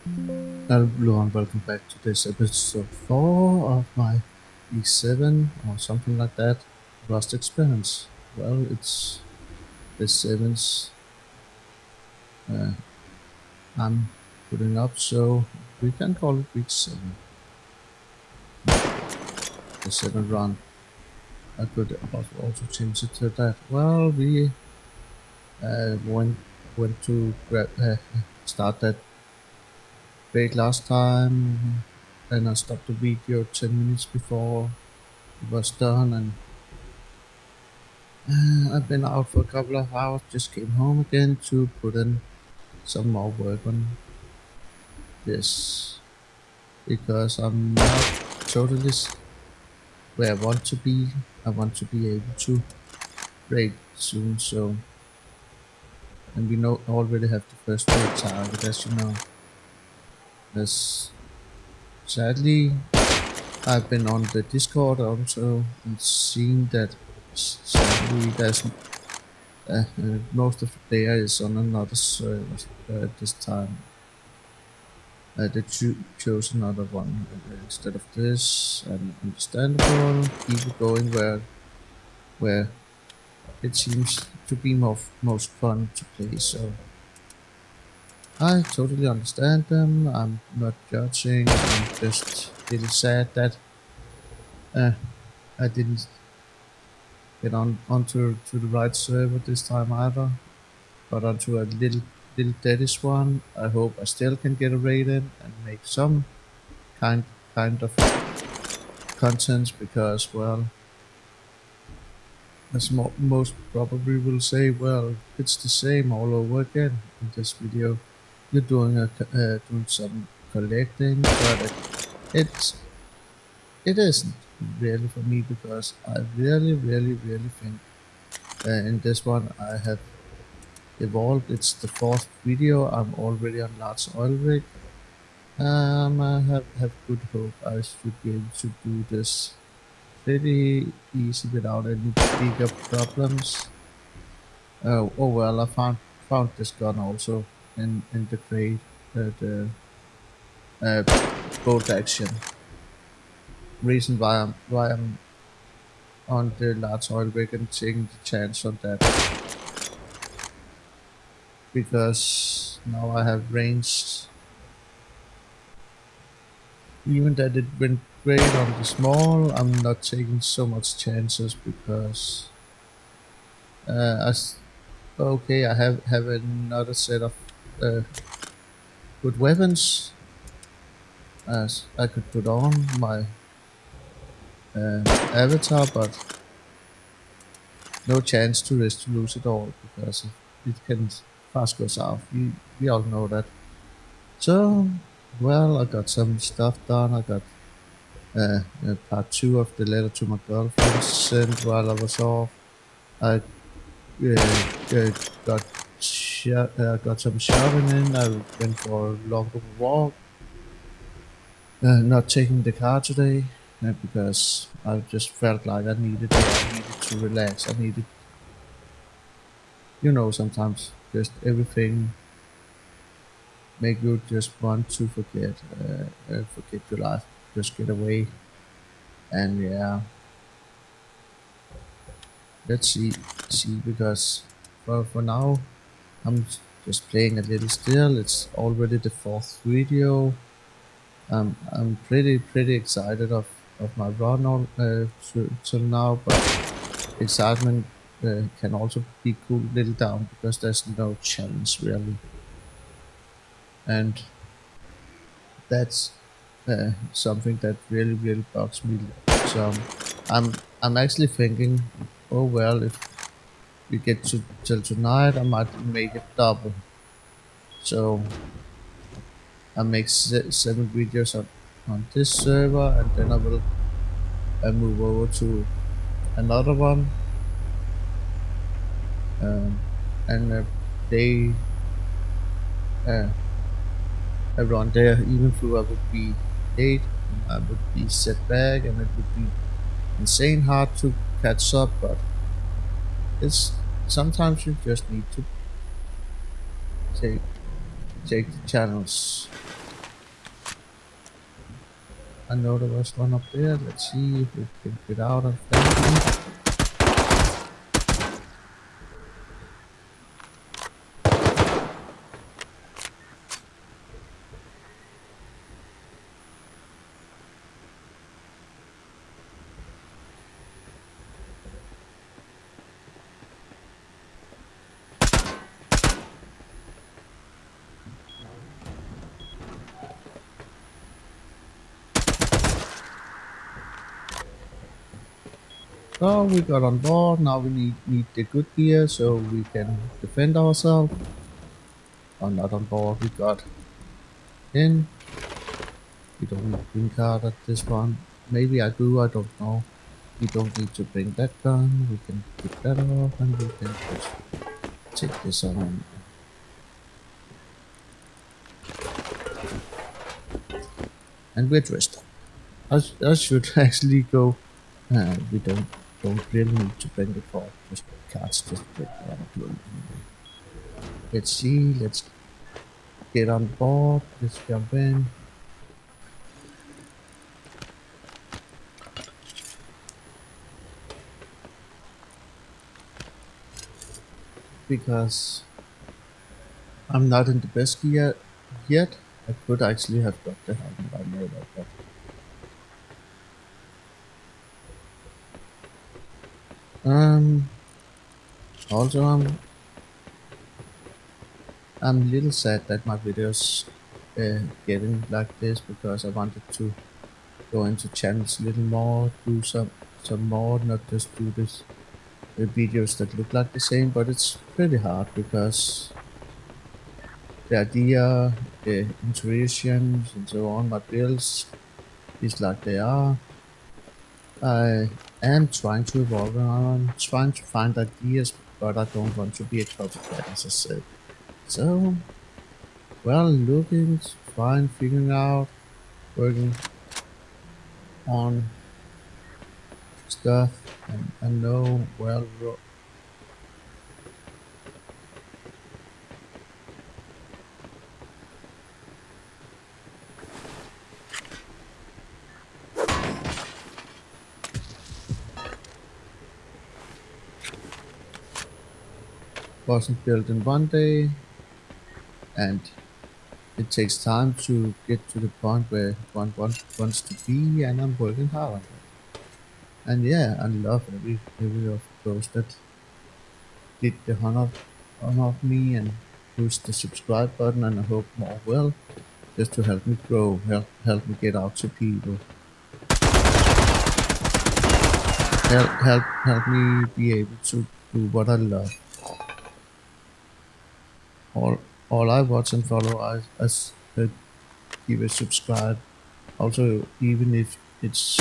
Hello and welcome back to this episode 4 of my week 7 or something like that Rust experience. Well, it's the 7th uh, I'm putting up, so we can call it week 7, the 7th run. I could also change it to that. Well, we went to start that break last time, and I stopped the video 10 minutes before it was done, and I've been out for a couple of hours, just came home again to put in some more work on this because I'm not totally where I want to be. I want to be able to raid soon, so and we know already have the first raid target, as you know. As sadly, I've been on the Discord also and seen that sadly there's most of the player is on another server this time. They chose another one instead of this, and understandable. Keep it going where it seems to be most fun to play. So I totally understand them. I'm not judging. I'm just a little sad that uh, I didn't get onto to the right server this time either. Got onto a little deadish one. I hope I still can get a raid in and make some kind kind of contents because well, as most probably will say, well, it's the same all over again in this video. You're doing some collecting, but it's it isn't really for me because I really think in this one I have evolved. It's the fourth video. I'm already on large oil rig. I have good hope I should be able to do this pretty easy without any bigger problems. Oh well, I found this gun also in the crate, the uh, bolt action. Reason why I'm on the large oil rig and taking the chance on that because now I have range. Even that it went great on the small, I'm not taking so much chances because uh, as okay, I have another set of uh, good weapons as I could put on my avatar, but no chance to risk to lose it all because it can fast go south. We all know that. So, well, I got some stuff done. I got part 2 of the letter to my girlfriend sent while I was off. I uh, got got some shopping in. I went for a longer walk. Not taking the car today because I just felt like I needed it. I needed to relax. I needed, sometimes just everything make you just want to forget your life, just get away. And yeah, let's see because for now I'm just playing a little still. It's already the fourth video. I'm pretty excited of my run till now, but excitement can also be cooled a little down because there's no challenge really, and that's something that really bugs me. So I'm actually thinking, oh well, if we get to till tonight, I might make it double. So I make 7 videos on this server, and then I will move over to another one, um, and they uh, around there. Even though I would be late, I would be set back, and it would be insane hard to catch up. But it's sometimes you just need to take take the channels. I know there was one up there. Let's see if we can get out of that one. So we got on board. Now we need the good gear so we can defend ourselves. Or not on board. We got in. We don't need green card at this one. Maybe I do. I don't know. We don't need to bring that gun. We can keep that off, and we can just take this on. And we're dressed up. I should actually go. We don't really need to bring it for just cards. Just bring it. Let's see. Let's get on board. Let's jump in. Because I'm not in the best gear yet. I could actually have got the helmet. I know that, but also I'm a little sad that my videos getting like this because I wanted to go into channels a little more, do some more, not just do this videos that look like the same. But it's pretty hard because the idea, the intuitions and so on, my builds is like they are. I am trying to evolve and I'm trying to find ideas, but I don't want to be a copycat, as I said. So, well, looking, fine, figuring out, working on stuff, and I know, well, wasn't built in one day, and it takes time to get to the point where one wants to be, and I'm working hard on it. And yeah, I love every of those that did the honor of me and push the subscribe button, and I hope more will, just to help me grow, help me get out to people, help me be able to do what I love. All I watch and follow, I give a subscribe. Also, even if it's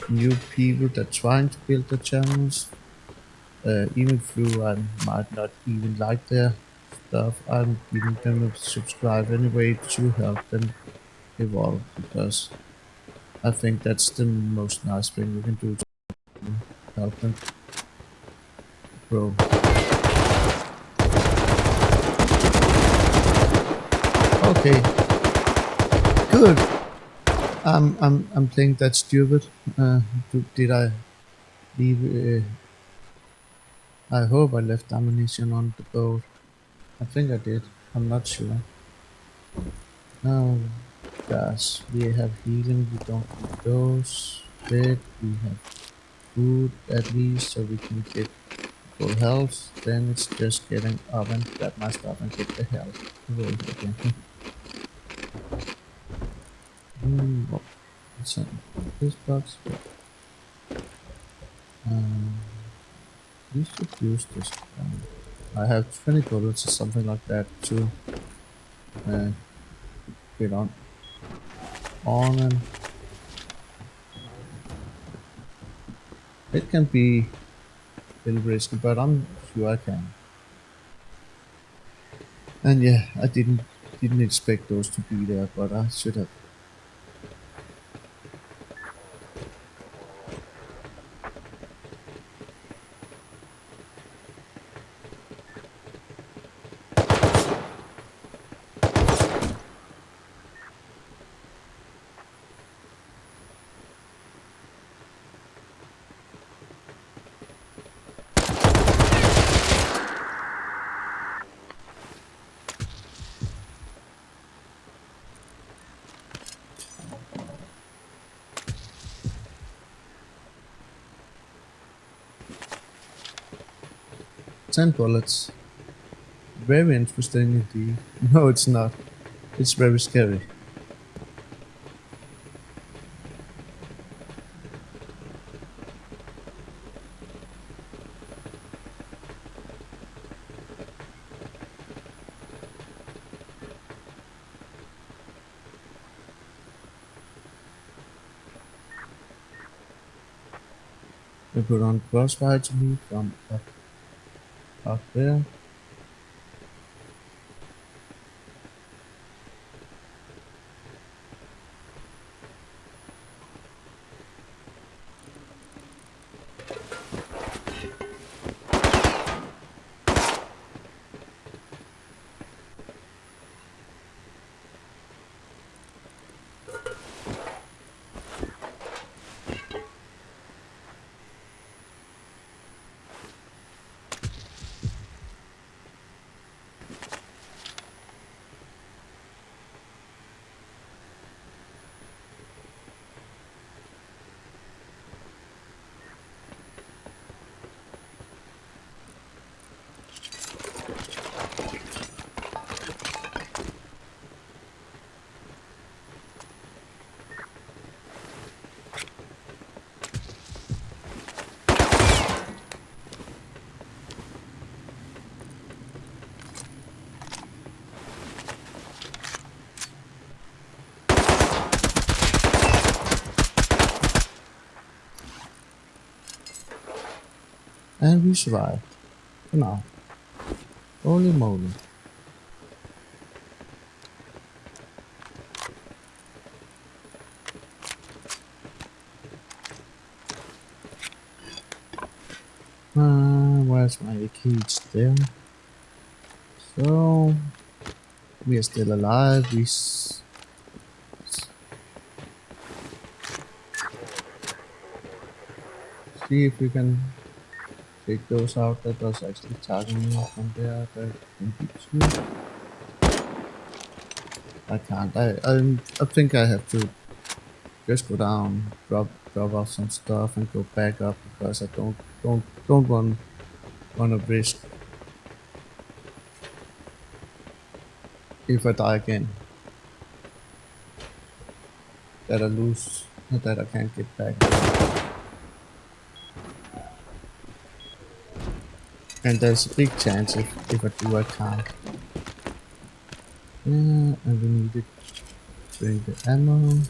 new people that trying to build their channels, even though I might not even like their stuff, I'm giving them a subscribe anyway to help them evolve, because I think that's the most nice thing we can do to help them grow. Okay, good. I'm playing that stupid. Did I leave? I hope I left ammunition on the boat. I think I did. I'm not sure. Now, gas. We have healing. We don't need those. Bed. We have food at least, so we can get full health. Then it's just getting up and grab my stuff and get the hell away again. What's in this box? We should use this. I have 20 bullets or something like that to get on and it can be a little risky, but I'm sure I can. And yeah, I didn't expect those to be there, but I should have. 10 bullets. Very interesting indeed. No, it's not. It's very scary. They put on crossfire to me from up there. And we survived. For now. Holy moly. Where's my cage there? So we are still alive. See if we can take those out. That was actually targeting me from there. That can be two. I can't. I think I have to just go down, drop off some stuff, and go back up because I don't want to risk if I die again that I lose, that I can't get back. And there's a big chance if I do, I can't. Yeah, and we need to bring the ammo.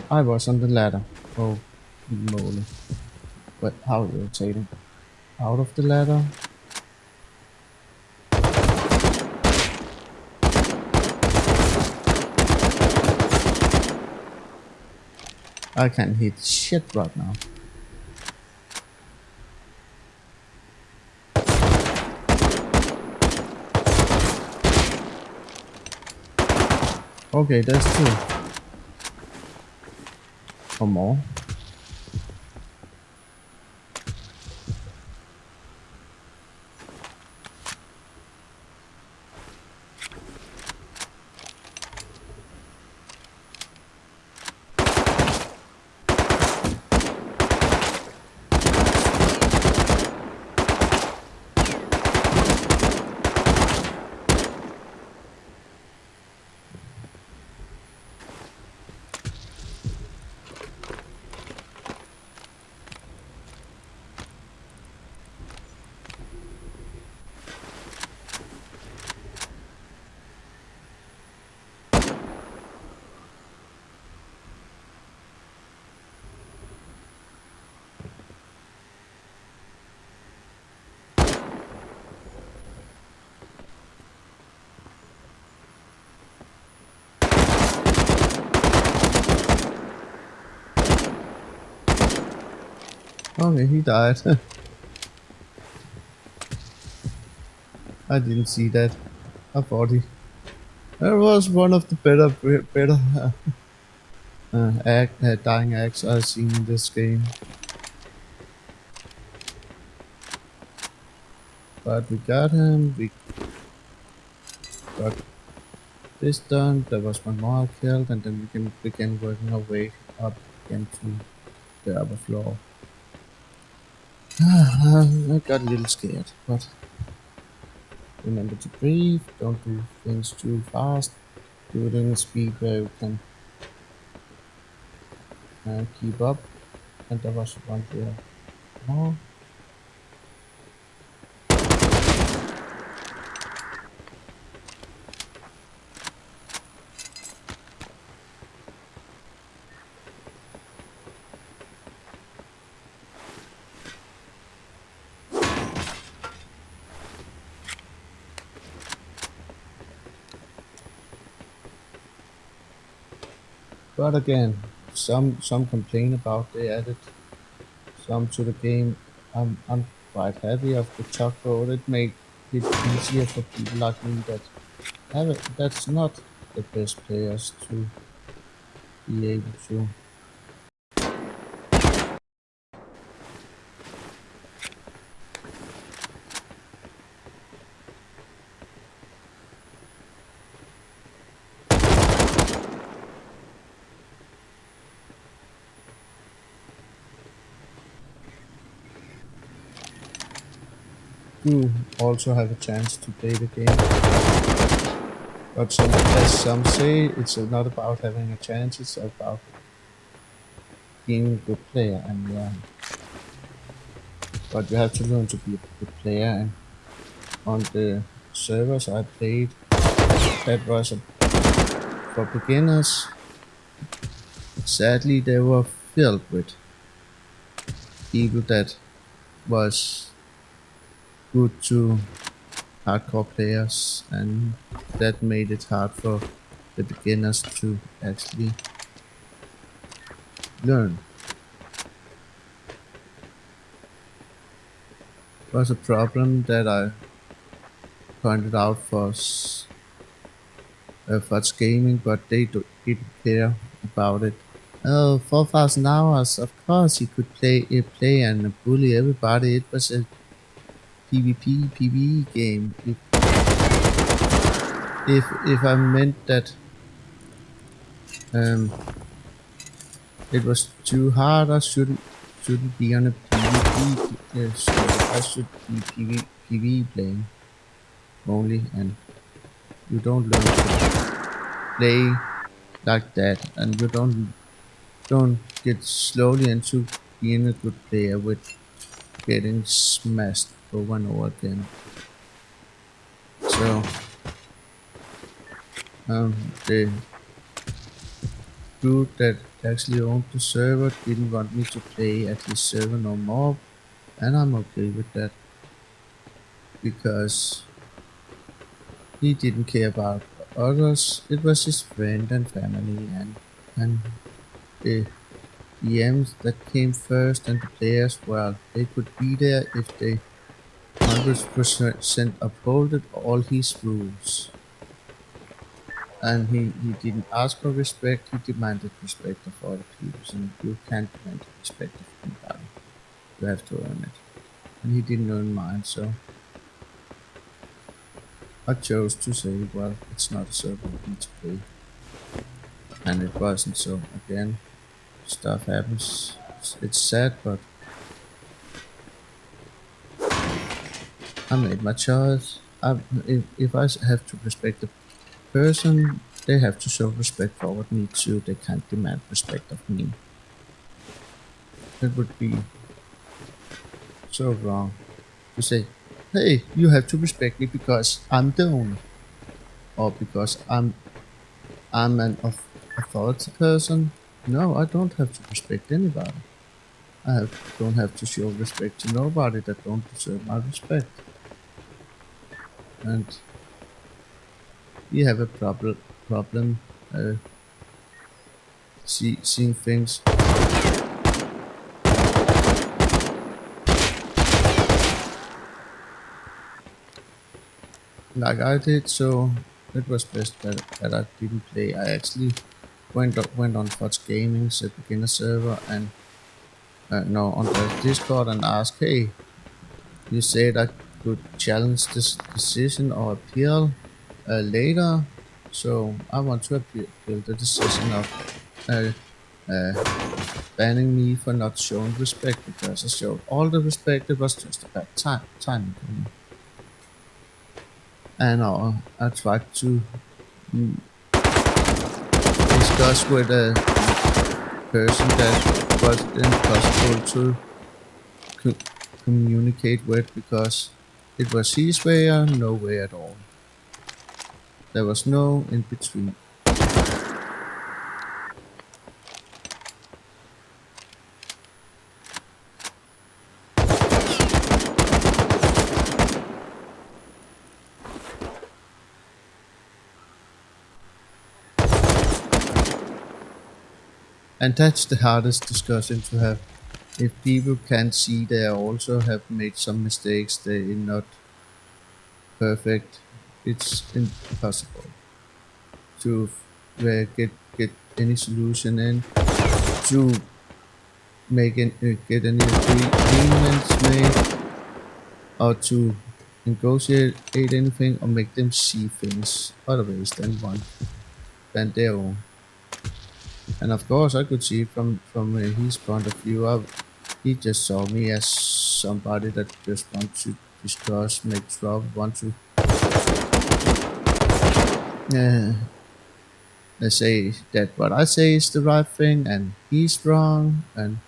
I was on the ladder. Oh, moly. But how rotating? Out of the ladder? I can't hit shit right now. Okay, there's two. Or more. Okay, he died. I didn't see that. I thought he. That was one of the better dying acts I've seen in this game. But we got him. We got this done. There was one more killed, and then we can begin working our way up again to the upper floor. I got a little scared, but remember to breathe. Don't do things too fast. Do it in a speed where you can keep up. And there was one here more. But again, some complain about they added some to the game. I'm quite happy of the tuck road. It made it easier for people like me that have it, that's not the best players to be able to. Do also have a chance to play the game. But as some say, it's not about having a chance, it's about being a good player. And yeah, but you have to learn to be a good player. And on the servers I played, that was for beginners. Sadly, they were filled with people that was good to hardcore players, and that made it hard for the beginners to actually learn. It was a problem that I pointed out for gaming, but they didn't care about it. Oh, 4,000 hours, of course you could play and bully everybody. It was a PvP, PvE game. If I meant that it was too hard, I shouldn't be on a PvP. So I should be PvE playing only, and you don't learn to play like that, and you don't get slowly into being a good player with getting smashed over and over again. So the group that actually owned the server didn't want me to play at his server no more, and I'm okay with that because he didn't care about others. It was his friend and family, and the DMs that came first, and the players, well, they could be there if they 100% upholded all his rules. And he didn't ask for respect, he demanded respect of other people, and you can't demand respect of anybody. You have to earn it. And he didn't earn mine, so I chose to say, well, it's not a server I need to play. And it wasn't, so again, stuff happens. It's sad, but I made my choice. If I have to respect the person, they have to show respect forward me too. They can't demand respect of me. It would be so wrong to say, hey, you have to respect me because I'm the owner, or because I'm an authority person. No, I don't have to respect anybody. Don't have to show respect to nobody that don't deserve my respect. And we have a problem seeing things like I did, so it was best that I didn't play. I actually went on Fox Gaming's beginner server and no, on the Discord and asked, hey, you said could challenge this decision or appeal later. So I want to appeal the decision of uh, uh, banning me for not showing respect because I showed all the respect. It was just a bad timing for me. And I tried to mm, discuss with a person that was impossible to co- communicate with because it was his way or no way at all. There was no in between. And that's the hardest discussion to have. If people can't see they also have made some mistakes, they're not perfect. It's impossible to get any solution in to get any agreements made or to negotiate anything or make them see things other ways than their own. And of course, I could see from his point of view. He just saw me as somebody that just wants to discuss, make trouble, want to uh, let's say that what I say is the right thing and he's wrong, and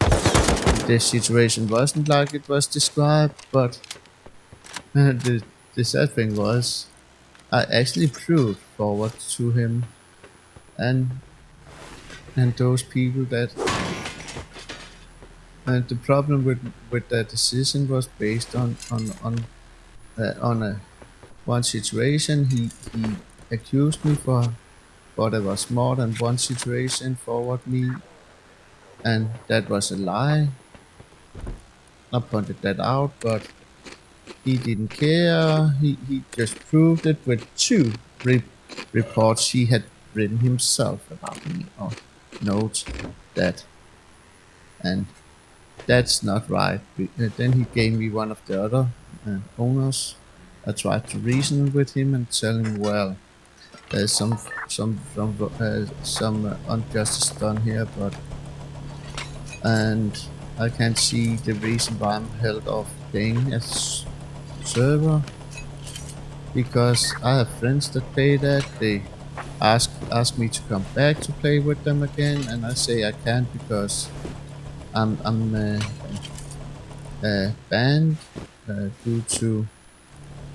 this situation wasn't like it was described. But the sad thing was, I actually proved forward to him and those people that. And the problem with that decision was based on a one situation. He accused me for there was more than one situation forward me, and that was a lie. I pointed that out, but he didn't care. He just proved it with two reports he had written himself about me or notes that, and that's not right. Then he gave me one of the other owners. I tried to reason with him and tell him, well, there's some injustice done here, but and I can't see the reason why I'm held off paying as server because I have friends that pay that. They ask me to come back to play with them again, and I say I can't because I'm banned due to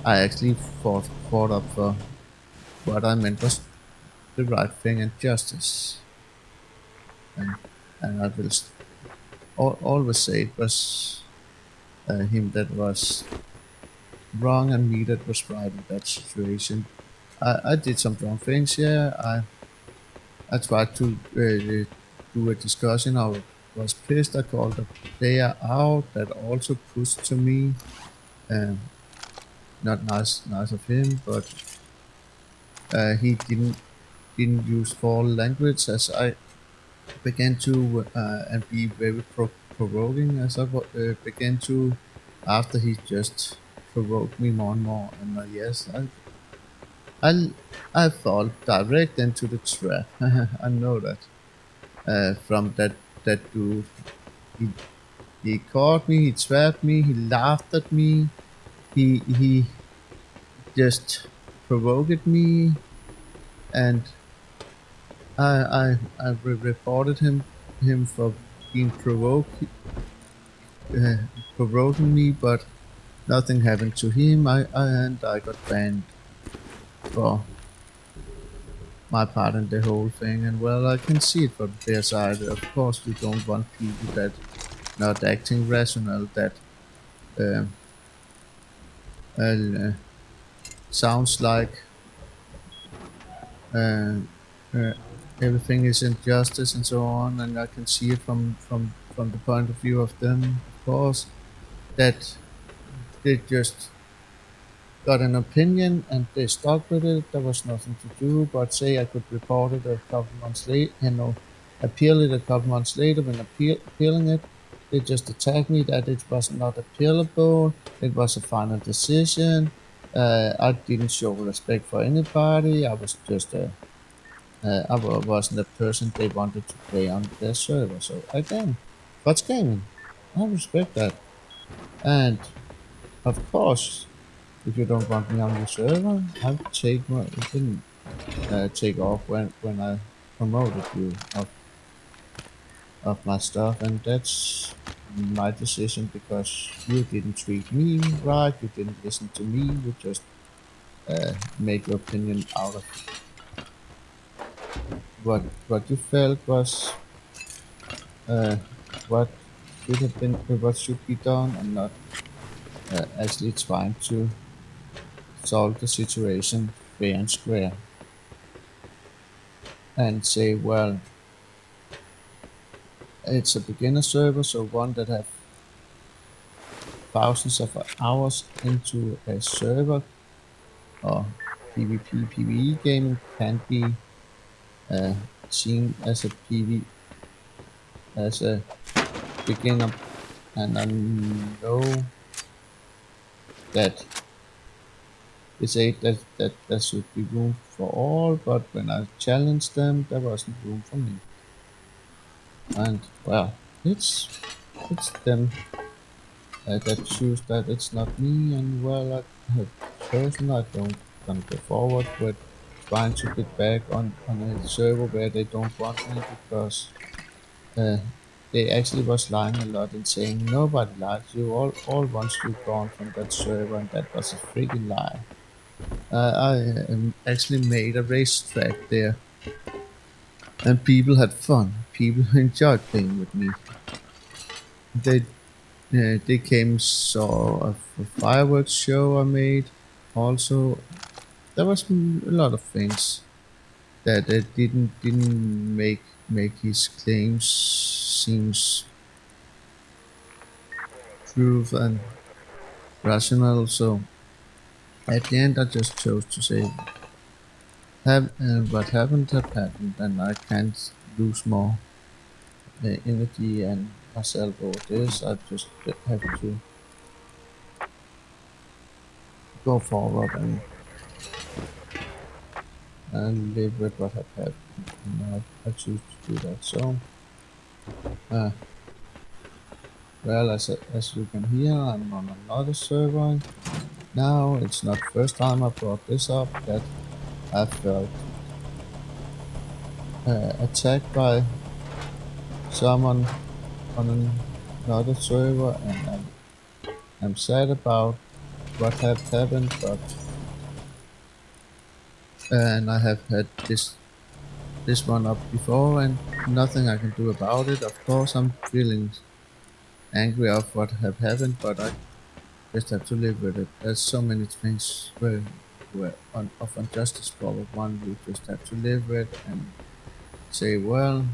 I actually fought up for what I meant was the right thing and justice, and I will always say it was him that was wrong and me that was right in that situation. I did some wrong things. Yeah, I tried to do a discussion. I was pissed. I called the player out. That also pushed to me. Um, Not nice of him, but he didn't use foul language as I began to and be very provoking as I began to after he just provoked me more and more. And yes, I I fall direct into the trap. I know that from that dude. He he caught me. He trapped me. He laughed at me. He just provoked me, and I reported him for being uh, provoking me, but nothing happened to him. I got banned for my part in the whole thing. And well, I can see it from their side. Of course, you don't want people that not acting rational, that um, uh, sounds like uh, uh, everything is injustice and so on. And I can see it from the point of view of them, of course, that they just got an opinion and they stuck with it. There was nothing to do but say I could report it a couple months later, appeal it a couple months later when appealing it. They just attacked me that it was not appealable. It was a final decision. I didn't show respect for anybody. I was just wasn't the person they wanted to play on their server. So again, what's gaming? I respect that. And of course, if you don't want me on your server, I'll take off when I promoted you of my stuff, and that's my decision because you didn't treat me right, you didn't listen to me, you just made your opinion out of what you felt was uh, what what should be done, and not actually trying to solve the situation fair and square and say, well, it's a beginner server, so one that have thousands of hours into a server or PvP PvE gaming can be uh, seen as a as a beginner, and I know that they say that there should be room for all, but when I challenged them, there wasn't room for me. And well, it's them that choose that it's not me, and well, personally, I don't gonna go forward with trying to get back on a server where they don't want me because uh, they actually was lying a lot and saying nobody likes you, all wants you gone from that server, and that was a freaking lie. I actually made a racetrack there, and people had fun. People enjoyed playing with me. They they came saw a fireworks show I made. Also, there was a lot of things that didn't make his claims seems true and rational. So at the end, I just chose to say, have what happened have happened, and I can't lose more energy and myself over this. I just have to go forward and live with what have happened, and I choose to do that. So, uh, well, as you can hear, I'm on another server now. It's not first time I brought this up that I felt attacked by someone on another server, and I'm sad about what have happened, but and I have had this one up before, and nothing I can do about it. Of course, I'm feeling angry of what have happened, but I just have to live with it. There's so many things where of injustice forward one you just have to live with and say, well,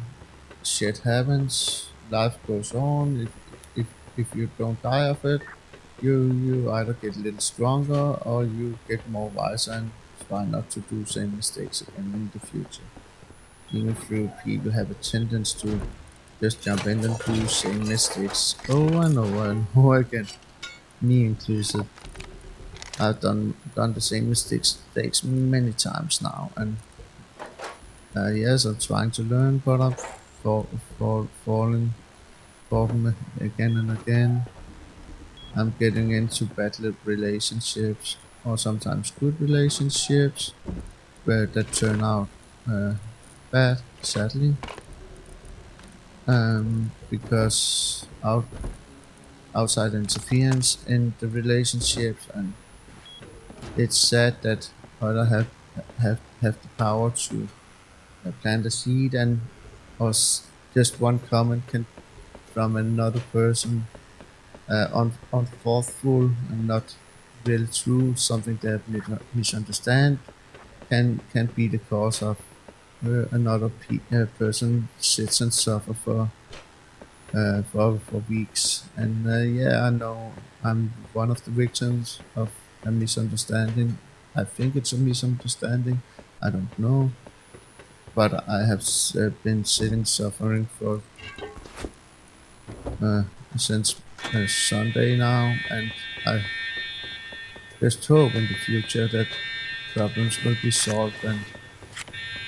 shit happens, life goes on. If you don't die of it, you either get a little stronger or you get more wiser and try not to do same mistakes again in the future. Even though people have a tendency to just jump in and do same mistakes over and over and over again, me inclusive. I've done the same mistakes many times now, and yes, I'm trying to learn, but I'm falling again and again. I'm getting into bad relationships, or sometimes good relationships, where that turn out bad, sadly, because outside interference in the relationships, and it's sad that other have the power to plant a seed, and us just one comment can from another person unfaithful and not really true, something that misunderstand can be the cause of another person sits and suffer for weeks. And yeah, I know I'm one of the victims of a misunderstanding. I think it's a misunderstanding. I don't know, but I have been sitting suffering for since Sunday now, and I just hope in the future that problems will be solved and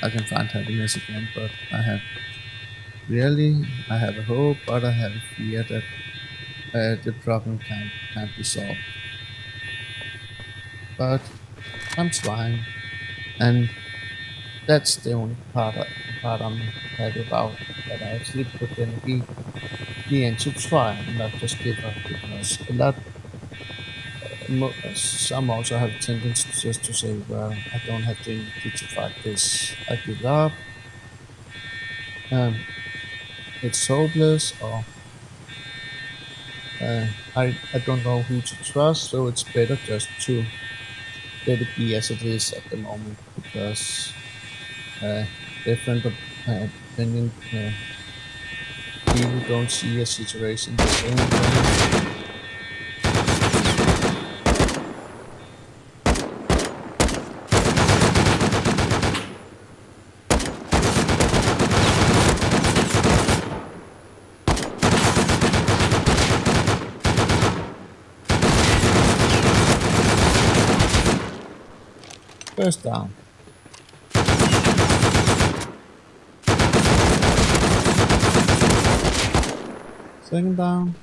I can find happiness again. But I have a hope, but I have a fear that the problem can't be solved. But I'm trying, and that's the only part I'm happy about. That I actually put the energy into try, not just give up, because a lot some also have a tendency just to say, well, I don't have the energy to fight this, I give up, um, it's hopeless, or I don't know who to trust, so it's better just to let it be as it is at the moment, because uh, different opinion people don't see a situation the same way. First down. Second down.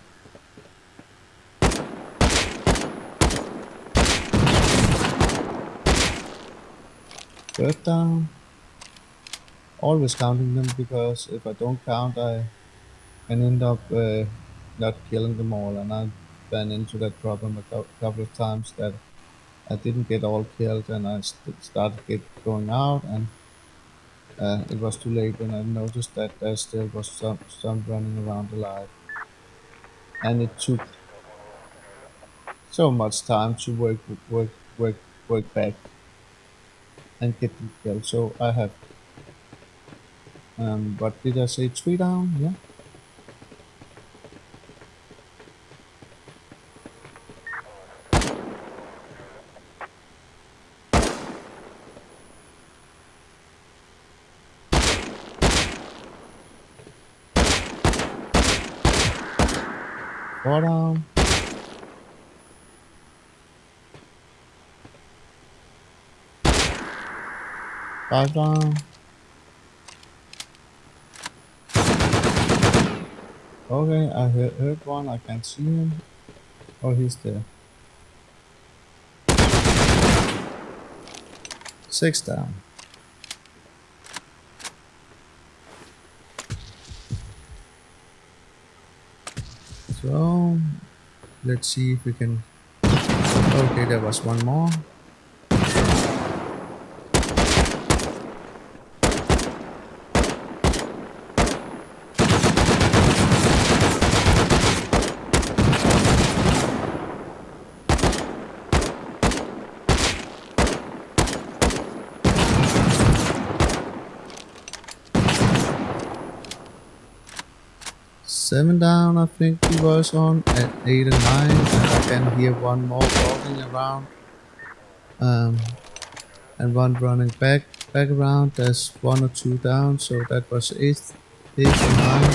Third down. Always counting them, because if I don't count, I can end up not killing them all. And I ran into that problem a couple of times, that I didn't get all killed, and I started going out, and it was too late when I noticed that there still was some running around alive. And it took so much time to work, work back and get them killed. So I have, what did I say? 3 down? Yeah. Four down. Five down. Okay, I heard one. I can't see him. Oh, he's there. 6 down. So let's see if we can. Okay, there was one more. Seven down, I think he was on, at 8 and 9, and I can hear one more walking around, and one running back around. There's 1 or 2 down, so that was eight and 9.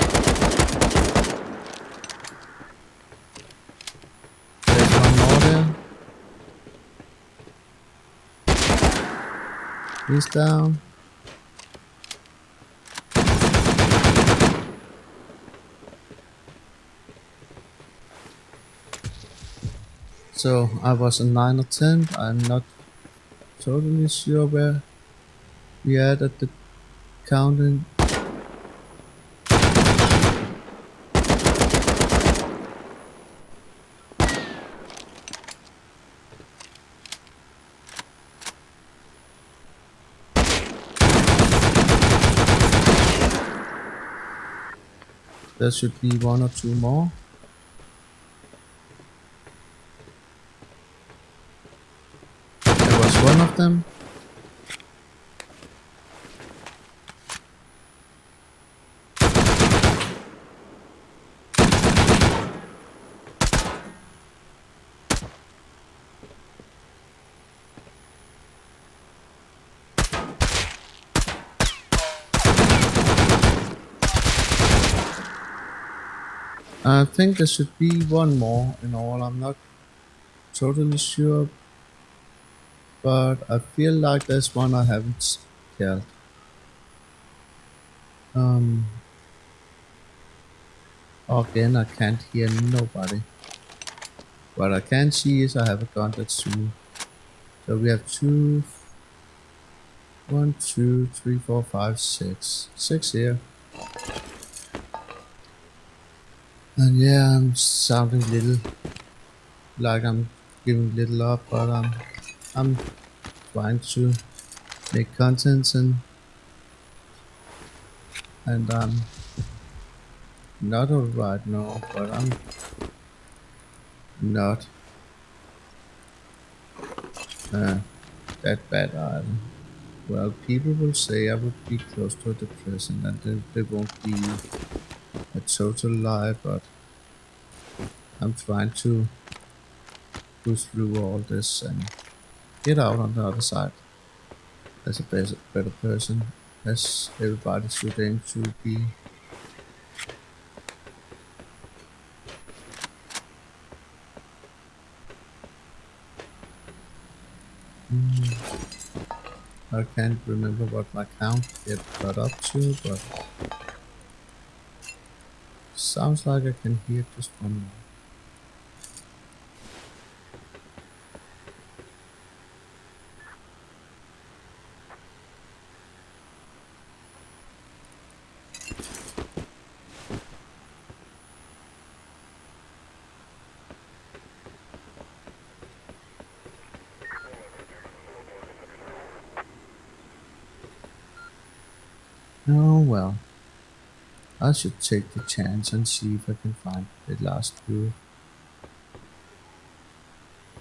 There's one more there. He's down. So I was in 9 or 10. I'm not totally sure where we are at the counting. There should be 1 or 2 more. There was one of them. I think there should be one more in all. I'm not totally sure, but I feel like there's one I haven't killed. Um, Again, I can't hear nobody. What I can see is I have a gun that's two. So we have two, one, two, three, four, five, six. Six here. And yeah, I'm sounding little like I'm giving little up, but I'm trying to make contents and I'm not alright now, but I'm not uh, that bad either. Well, people will say I would be close to depression and they won't be a total lie, but I'm trying to push through all this and get out on the other side as a better person, as everybody should aim to be. Mm, I can't remember what my count got up to, but sounds like I can hear just one more. Oh well, I should take the chance and see if I can find the last two.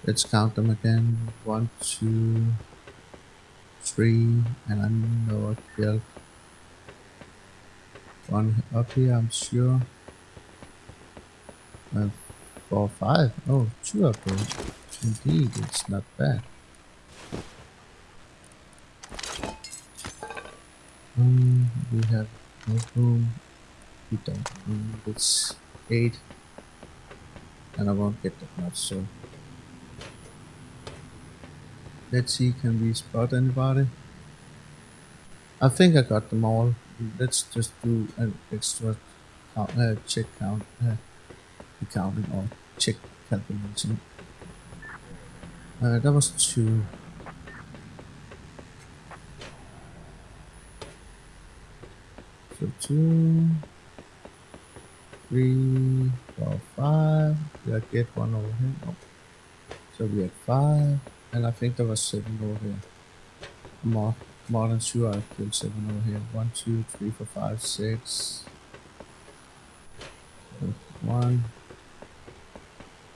Let's count them again. One, two, three, and I know I killed one up here, I'm sure. Uh, four, five. Oh, two of those. Indeed, it's not bad. We have no room. We don't. It's eight, and I won't get that much. So let's see. Can we spot anybody? I think I got them all. Let's just do an extra check count, counting or check calculation. That was two. So two, three, four, five. Did I get one over here? No. So we had five, and I think there was seven over here. More, more than sure I killed seven over here. One, two, three, four, five, six. One,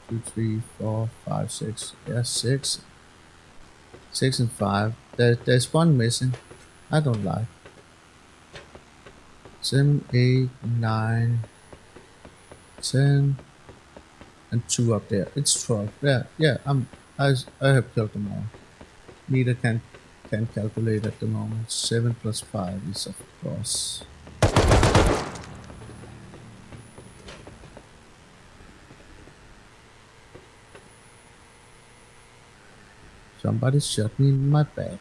two, three, four, five, six. Yeah, six. Six and five. There's one missing. I don't like. 7, 8, 9, 10, and two up there. It's 12. Yeah. I have killed them all. Neither can calculate at the moment. 7 plus 5 is of course. Somebody shot me in my back.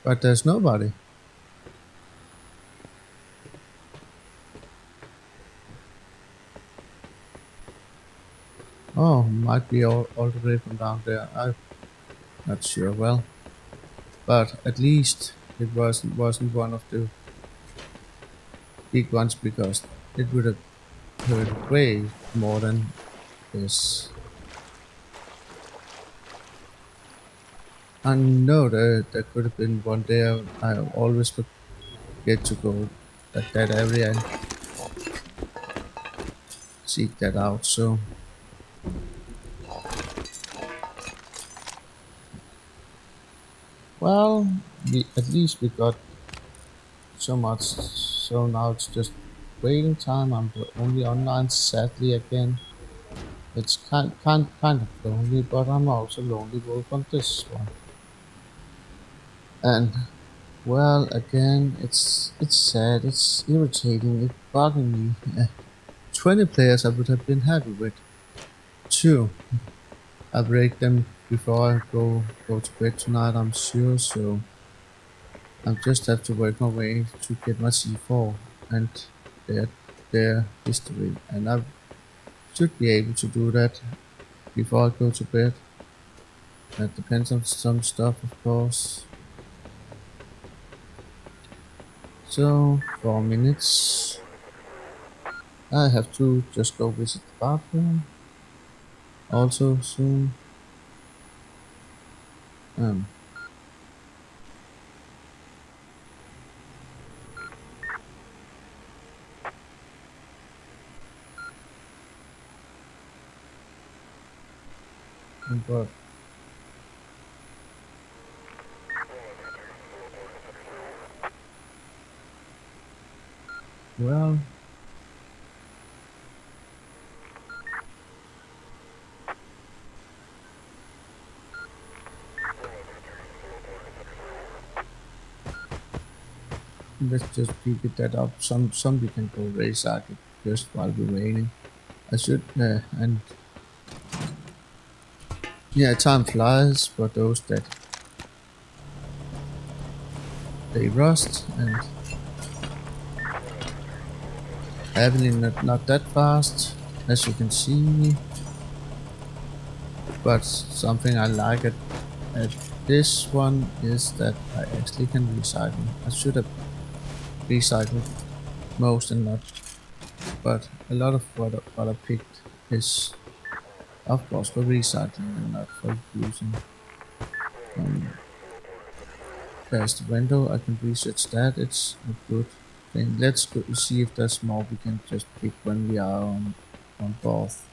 But there's nobody. Oh, might be all the way from down there. I'm not sure. Well, but at least it wasn't one of the big ones because it would have hurt way more than this. I know there could have been one there. I always forget to go at that area and seek that out. So, well, at least we got so much. So now it's just waiting time. I'm the only online, sadly again. It's kind of lonely, but I'm also lonely wolf on this one. And well, again, it's sad, it's irritating, it's bugging me. 20 players I would have been happy with. Two, I break them before I go to bed tonight, I'm sure, so I just have to work my way to get my C4 and their their history, and I should be able to do that before I go to bed. That depends on some stuff, of course. So, 4 minutes. I have to just go visit the bathroom. Also soon. Um, but well, let's just keep it that up. Somebody can go race it just while we're waiting. I should and yeah, time flies for those that they rust and happening not that fast as you can see. But something I like at this one is that I actually can recycle. I should have recycled most and not, but a lot of what I picked is of course for recycling and not for using. Um, there's the window, I can research that, it's a good thing. Let's go see if there's more we can just pick when we are on both.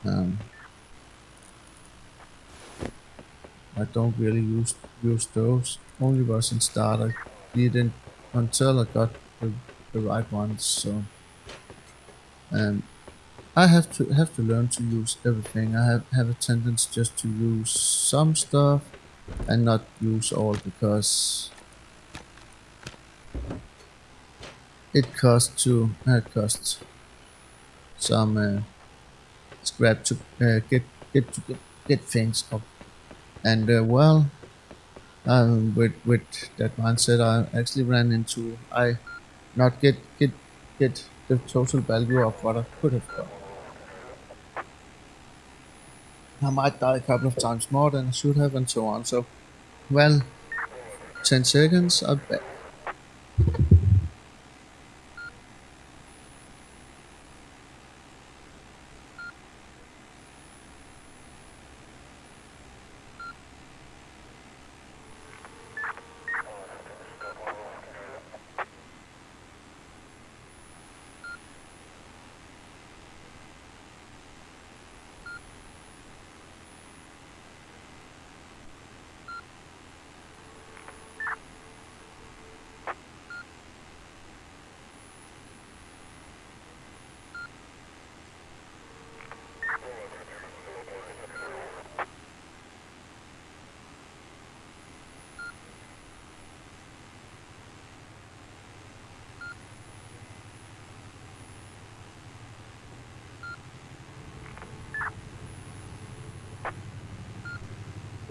Um, I don't really use those. Only was in starter. Didn't until I got the right ones. So um, I have to learn to use everything. I have a tendency just to use some stuff and not use all because it costs some scrap to get things up. And well, with that mindset, I actually ran into I not get the total value of what I could have got. I might die a couple of times more than I should have, and so on. So, well, 10 seconds, I'm back.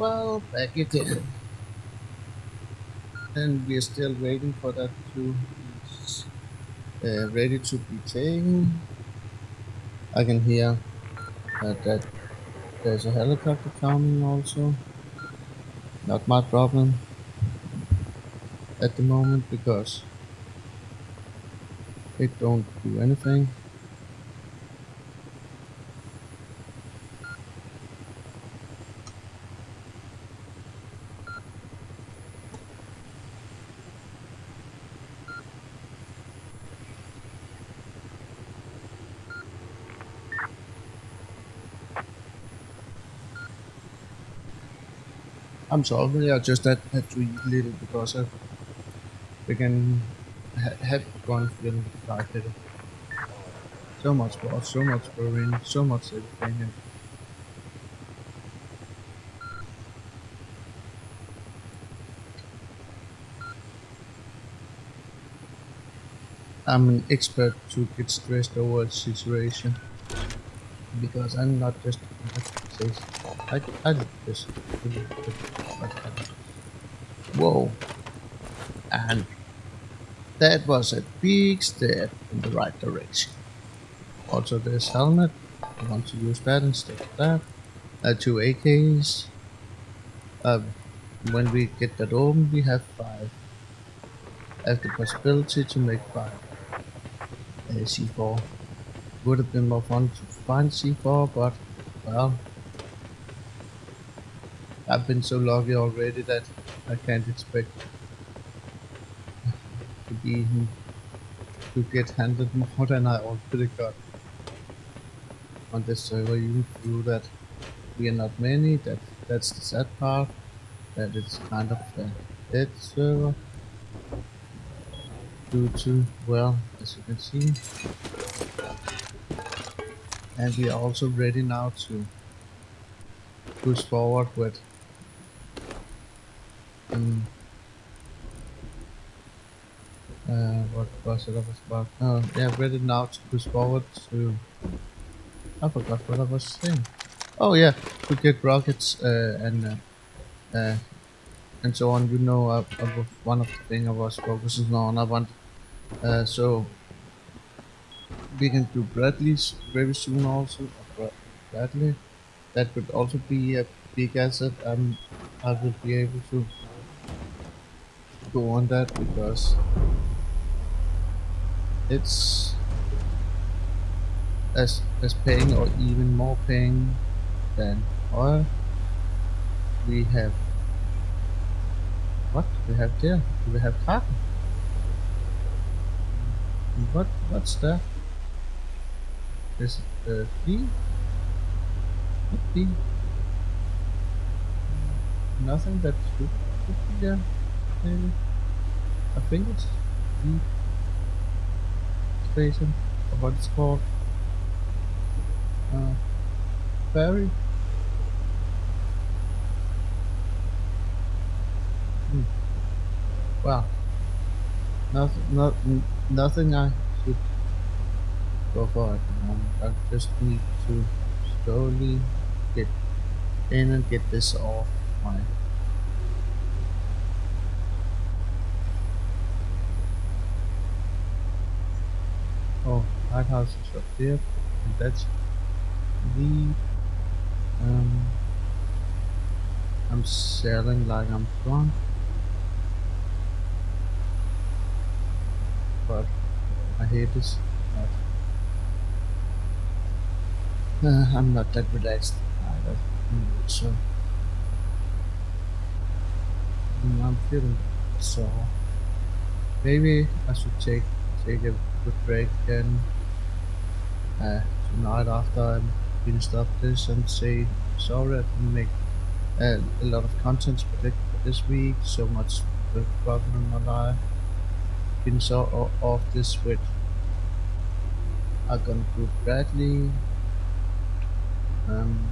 Well, back again. And we're still waiting for that to be ready to be taken. I can hear that there's a helicopter coming also. Not my problem at the moment because it don't do anything. I'm sorry, I just had to eat a little because I began have gone feeling lightheaded. So much blood, so much burning, so much everything, and I'm an expert to get stressed over a situation because I'm not just like say I just really good what happened. Whoa, and that was a big step in the right direction. Also, this helmet, I want to use that instead of that. Two AKs. Um, when we get that open, we have five. I have the possibility to make five C4. Would have been more fun to find C4, but well, I've been so lucky already that I can't expect to be to get handed more than I already got on this server. Even through that we are not many. That's the sad part. That it's kind of a dead server due to, well, as you can see, and we are also ready now to push forward with um, what was it I was about? Oh yeah, ready now to push forward to, I forgot what I was saying. Oh yeah, to get rockets uh, and so on. You know, one of the things I was focusing on. I want so we can do Bradley's very soon also. Bradley, that would also be a big asset. I will be able to go on that because it's as paying or even more paying than oil. We have what we have there? We have carbon. What's that? Is it fee? What fee? Nothing that should be there. Maybe. I think it's fee station or what it's called. Uh, ferry. Hmm. Well, nothing I should go for at the moment. I just need to slowly get in and get this off my. Oh, lighthouse is up there, and that's the. Um, I'm selling like I'm drunk, but I hate this. I'm not that relaxed either. So I'm feeling so. Maybe I should take a good break and tonight after I'm finished up this and say sorry I didn't make a lot of content for this week. So much problem in my life. Finish off this with I'm gonna do Bradley. Um,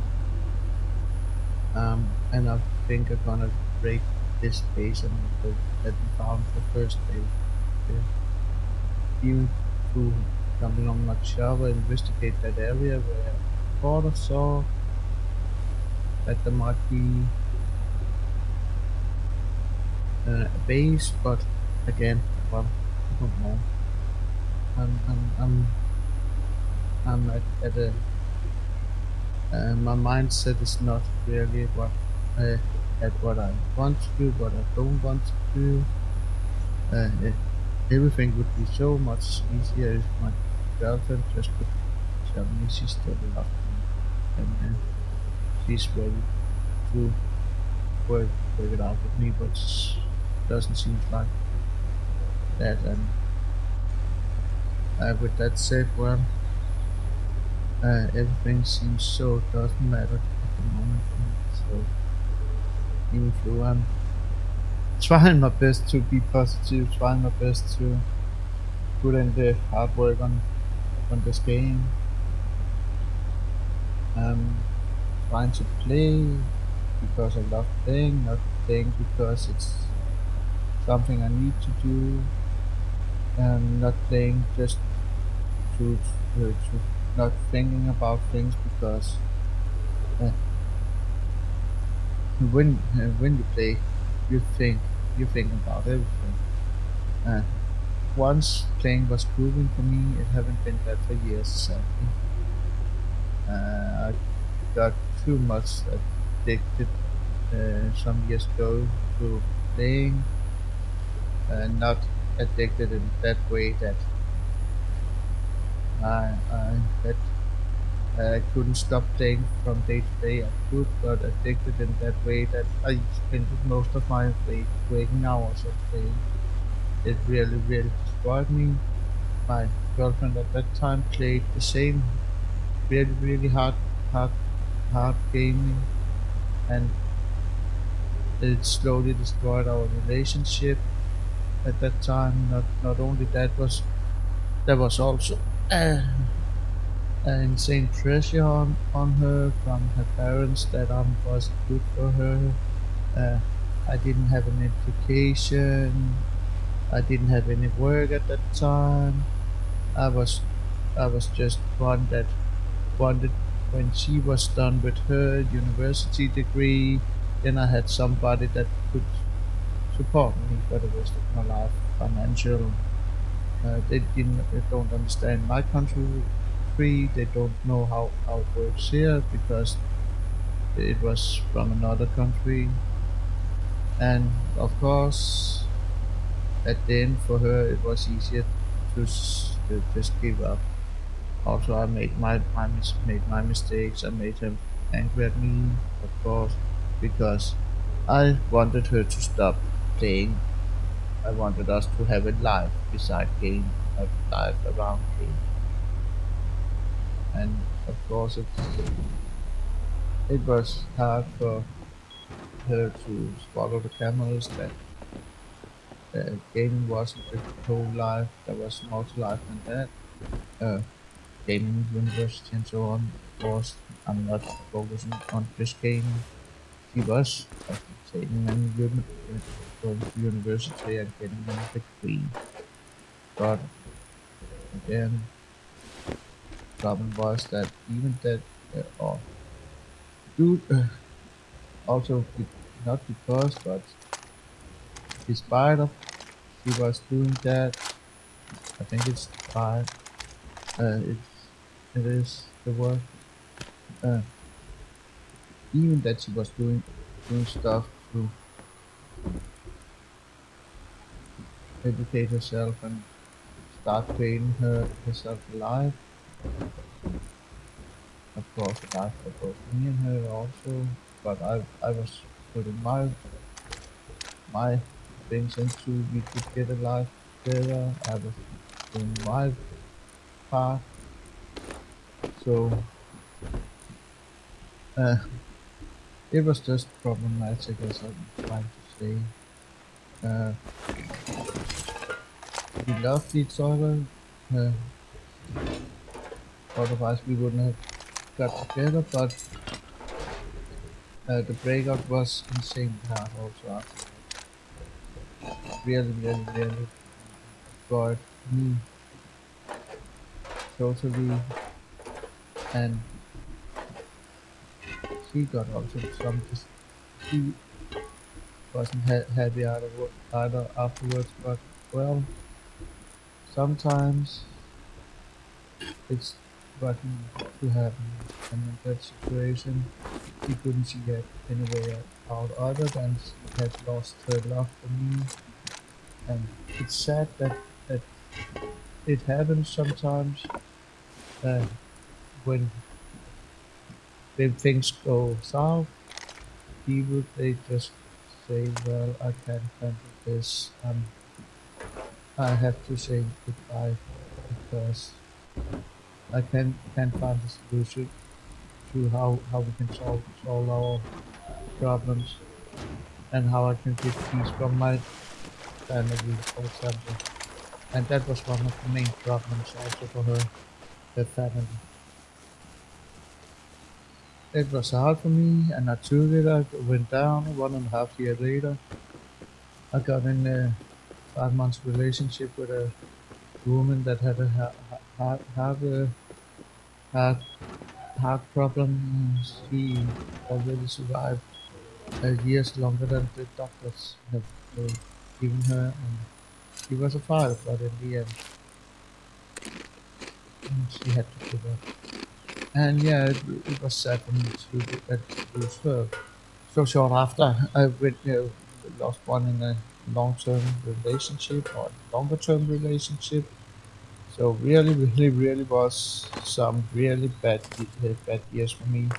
and I think I'm gonna break this base and that we found the first base. Even to come along my Java, investigate that area where I thought I saw that there might be a base, but again, well, I don't know. I'm I'm I'm, I'm at a my mindset is not really uh, at what I want to do, what I don't want to do. Uh, Everything would be so much easier if my girlfriend just could tell me she still loves me and she's ready to work, work it out with me, but doesn't seem like that. And with that said, well, everything seems so doesn't matter at the moment for me. So even though I'm trying my best to be positive, trying my best to put in the hard work on this game. I'm trying to play because I love playing, not playing because it's something I need to do. and not playing just to not thinking about things because uh, when you play, you think you think about everything. Uh, Once playing was proving for me, it haven't been that for years sadly. I got too much addicted some years ago to playing, not addicted in that way that that I couldn't stop playing from day to day. I could, but addicted in that way that I spent most of my waking hours of playing. It really, really destroyed me. My girlfriend at that time played the same really, really hard, hard gaming, and it slowly destroyed our relationship. At that time, not only that was there was also uh, an insane pressure on her from her parents that I wasn't good for her. Uh, I didn't have an education. I didn't have any work at that time. I was I was just one that wanted when she was done with her university degree, then I had somebody that could support me for the rest of my life, financial. They don't understand my country. They don't know how it works here because it was from another country. And of course, at the end for her, it was easier to just give up. Also, I made made my mistakes. I made him angry at me, of course, because I wanted her to stop playing. I wanted us to have a life beside game, a life around game, and of course, it was hard for her to swallow the cameras that gaming wasn't the whole life. There was more to life than that. Uh, Gaming, university, and so on. Of course, I'm not focusing on just gaming. She was taking going to university and getting a degree. But again, problem was that even that, or dude, also not because, but despite of she was doing that, I think it's despite. It's it is the word. Uh, Even that she was doing stuff to educate herself and start creating herself a life. Of course, a life for both me and her also. But I was putting my things into we could get a life together. I was doing my part. So uh, it was just problematic as I'm trying to say. Uh, we loved each other. Uh, Otherwise we wouldn't have got together. But the breakup was insane hard also afterwards. Really, really, really destroyed me totally, and she got also some. She wasn't happy either afterwards, but well, sometimes it's working to happen, and in that situation, she couldn't see it any way out other than she had lost her love for me, and it's sad that it happens sometimes uh, when things go south. People they just say, "Well, I can't handle this. I have to say goodbye because I can't find a solution to how we can solve our problems and how I can get peace from my family, for example." And that was one of the main problems also for her, her family. It was hard for me, and I took it. I went down 1.5 years later. I got in a 5 months relationship with her, woman that had a heart, heart problem. She already survived years longer than the doctors have given her, and she was a fighter, but in the end, she had to give up. And yeah, it was sad for me to lose her. So short after, I lost one in a long-term relationship or longer-term relationship. So really, really, really was some really bad years for me.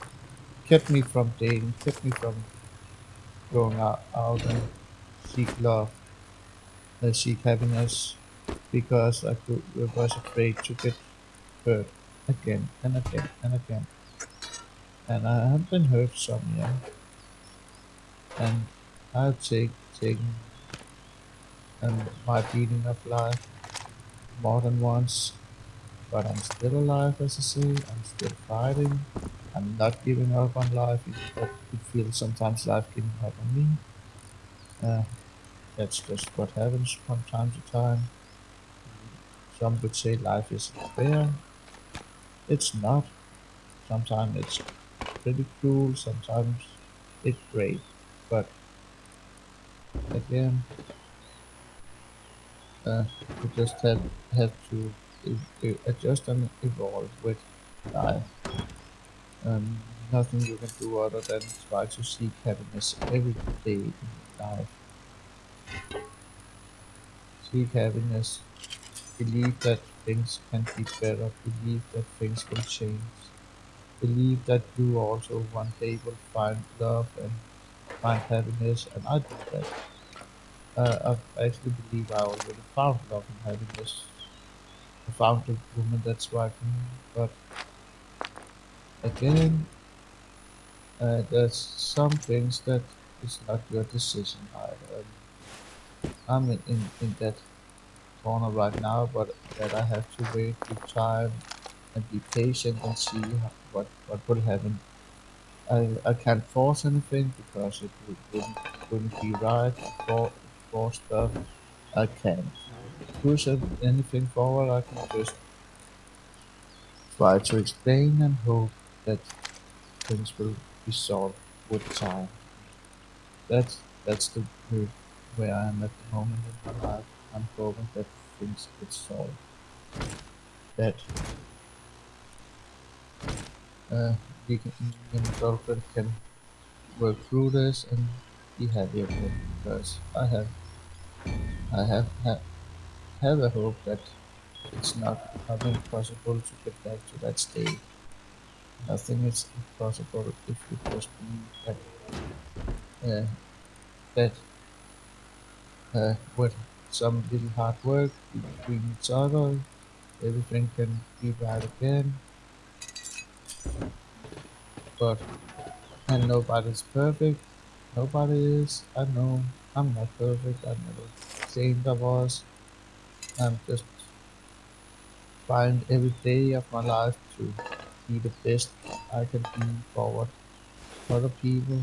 Kept me from dating, kept me from going out and seek love, seek happiness, because was afraid to get hurt again and again and again. And I have been hurt some, yeah, and I've taken my beating of life more than once, but I'm still alive, as I say. I'm still fighting. I'm not giving up on life, but it feels sometimes life giving up on me. Uh, that's just what happens from time to time. Some would say life is fair. It's not. Sometimes it's pretty cruel. Sometimes it's great. But again, uh, we just have to adjust and evolve with life. Um, Nothing you can do other than try to seek happiness every day in your life. Seek happiness. Believe that things can be better. Believe that things can change. Believe that you also one day will find love and find happiness, and I do that. I actually believe I already found love and happiness. I found the woman that's right for me. But again, there's some things that is not your decision. I'm in that corner right now, but that I have to wait with time and be patient and see what will happen. I can't force anything because wouldn't be right to force stuff. I can't push anything forward. I can just try to explain and hope that things will be solved with time. That's the where I am at the moment in my life. I'm hoping that things get solved. That uh, me and my girlfriend can work through this and be happy again, because I have a hope that it's not impossible to get back to that state. Nothing is impossible if you just believe uh, that with some little hard work between each other, everything can be right again. But and nobody's perfect. Nobody is. I know I'm not perfect. I never claimed I was. I'm just trying every day of my life to be the best I can be for other people.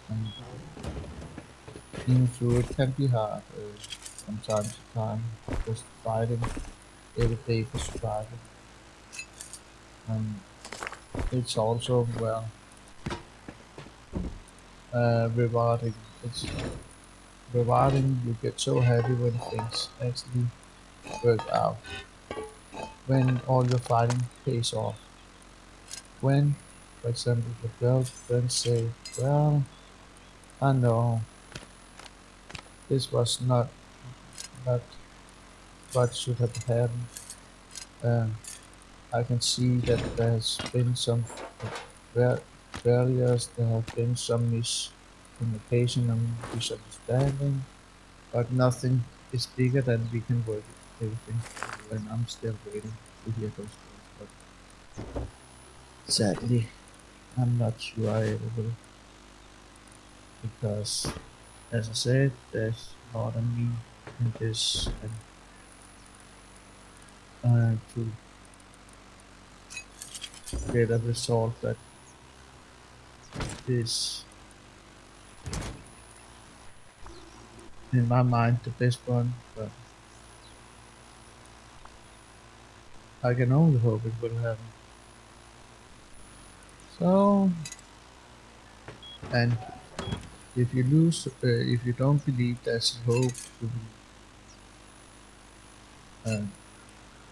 And being through it can be hard from time to time. Just fighting every day for surviving. And it's also, well, rewarding. It's rewarding. You get so happy when things actually work out. When all your fighting pays off. When, for example, your girlfriend say, "Well, I know this was not what should have happened. Um, I can see that there has been some fa- failures. There have been some miscommunication and misunderstanding, but nothing is bigger than we can work everything through." And I'm still waiting to hear those words, but sadly, I'm not sure I ever will, because, as I said, there's more than me in this, and to get a result that is, in my mind, the best one. But I can only hope it will happen. So, and if you don't believe there's hope, you uh,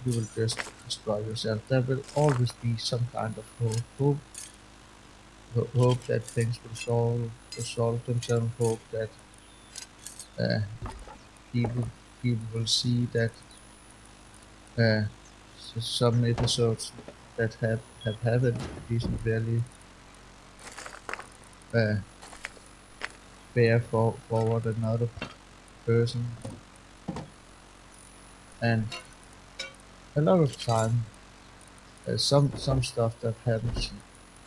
you will just destroy yourself. There will always be some kind of hope that things will solve themselves. Hope that uh, people people will see that uh, some episodes that have happened isn't really uh, fair for what another person, and a lot of time some stuff that happens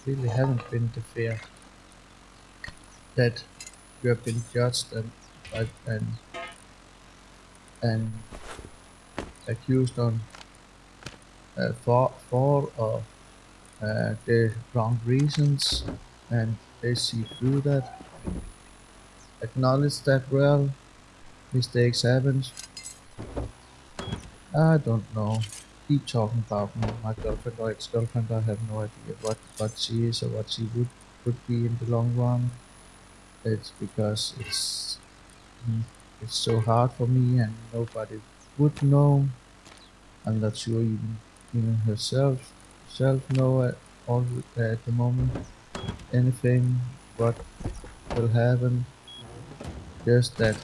really haven't been the fair that you have been judged and accused on for the wrong reasons, and they see through that, acknowledge that well, mistakes happen. I don't know. Keep talking about my girlfriend or ex-girlfriend. I have no idea what she is or what she would be in the long run. It's because mm, it's so hard for me and nobody would know. I'm not sure even herself know at the moment anything what will happen. Just that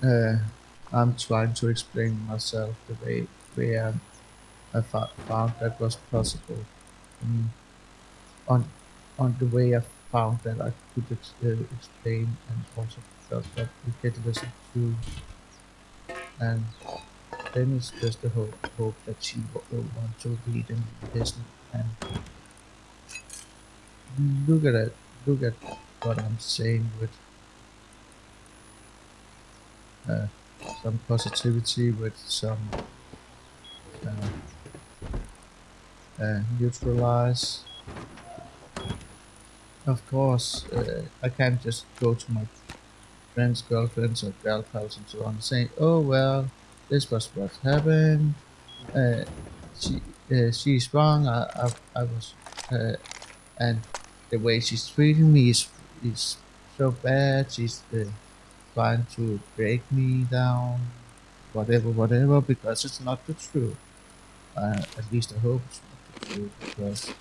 uh, I'm trying to explain myself the way found that was possible for me. On the way I found that I could explain and also felt that we get listened to, and then it's just the hope that she will want to read and listen and look at it. Look at what I'm saying with uh, some positivity, with some uh, neutralize. Of course, I can't just go to my friends, girlfriends, or gal pals and so on, saying, "Oh well, this was what happened. Uh, she she's wrong. I was and the way she's treating me is so bad. She's trying to break me down, whatever, because it's not the truth. At least I hope it's not the truth, because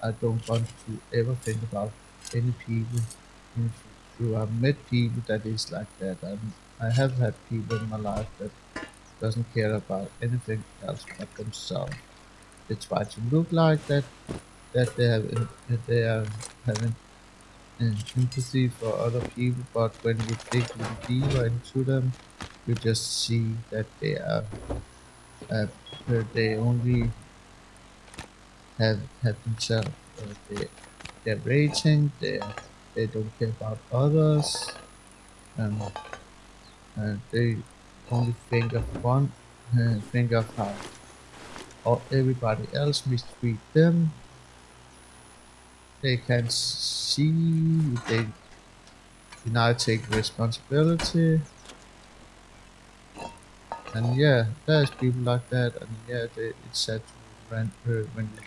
I don't want to ever think about any people in the future. I've met people that is like that. I have had people in my life that doesn't care about anything else but themselves. They try to look like that that they are having empathy for other people, but when you dig a little deeper into them, you just see that uh, they only have themselves. They're raging. They don't care about others, and they only think of think of how everybody else mistreat them. They can see they do not take responsibility, and yeah, there's people like that, and yeah, it's sad to when you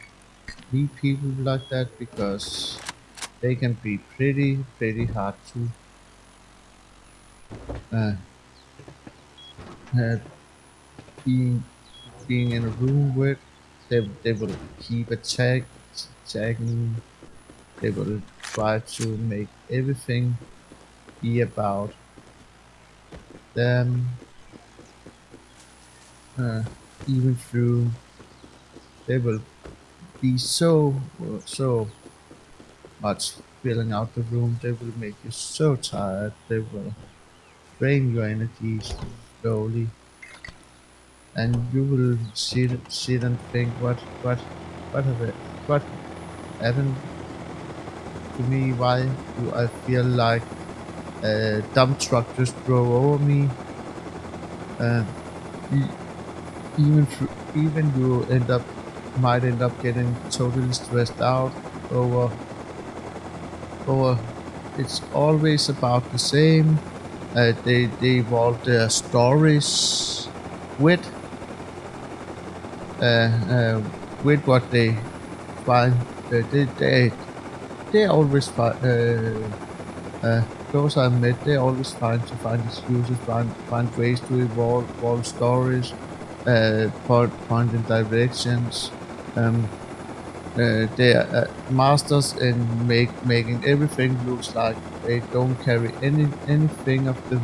meet people like that, because they can be pretty hard to uh, uh, being being in a room with. They will keep attacking. They will try to make everything be about them, uh, even through they will be so much filling out the room. They will make you so tired. They will drain your energy slowly, and you will sit and think, what have it, what happened to me? Why do I feel like a dump truck just drove over me? Uh, e- even you might end up getting totally stressed out over over. It's always about the same. They evolve their stories with. with what they find. They always find. Those I met, they always trying to find excuses, find ways to evolve stories, point in directions. Um, they are masters in making everything looks like they don't carry anything of the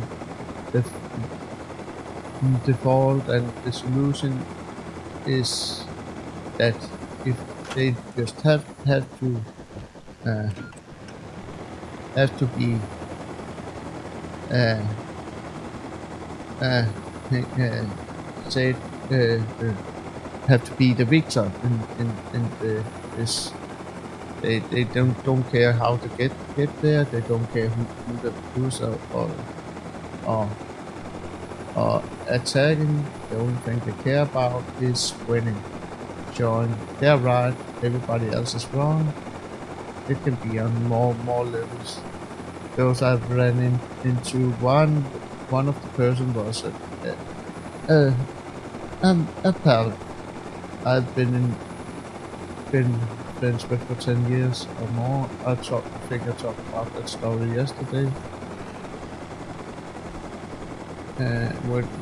default, and the solution is that if they just uh, have to be uh, uh, uh, said have to be the victor in this. They don't care how to get there. They don't care who's or, or attacking. The only thing they care about is winning, showing they're right, everybody else is wrong. It can be on more levels. Those I've ran into one of the person was a, a pal I've been friends with for 10 years or more. I think I talked about that story yesterday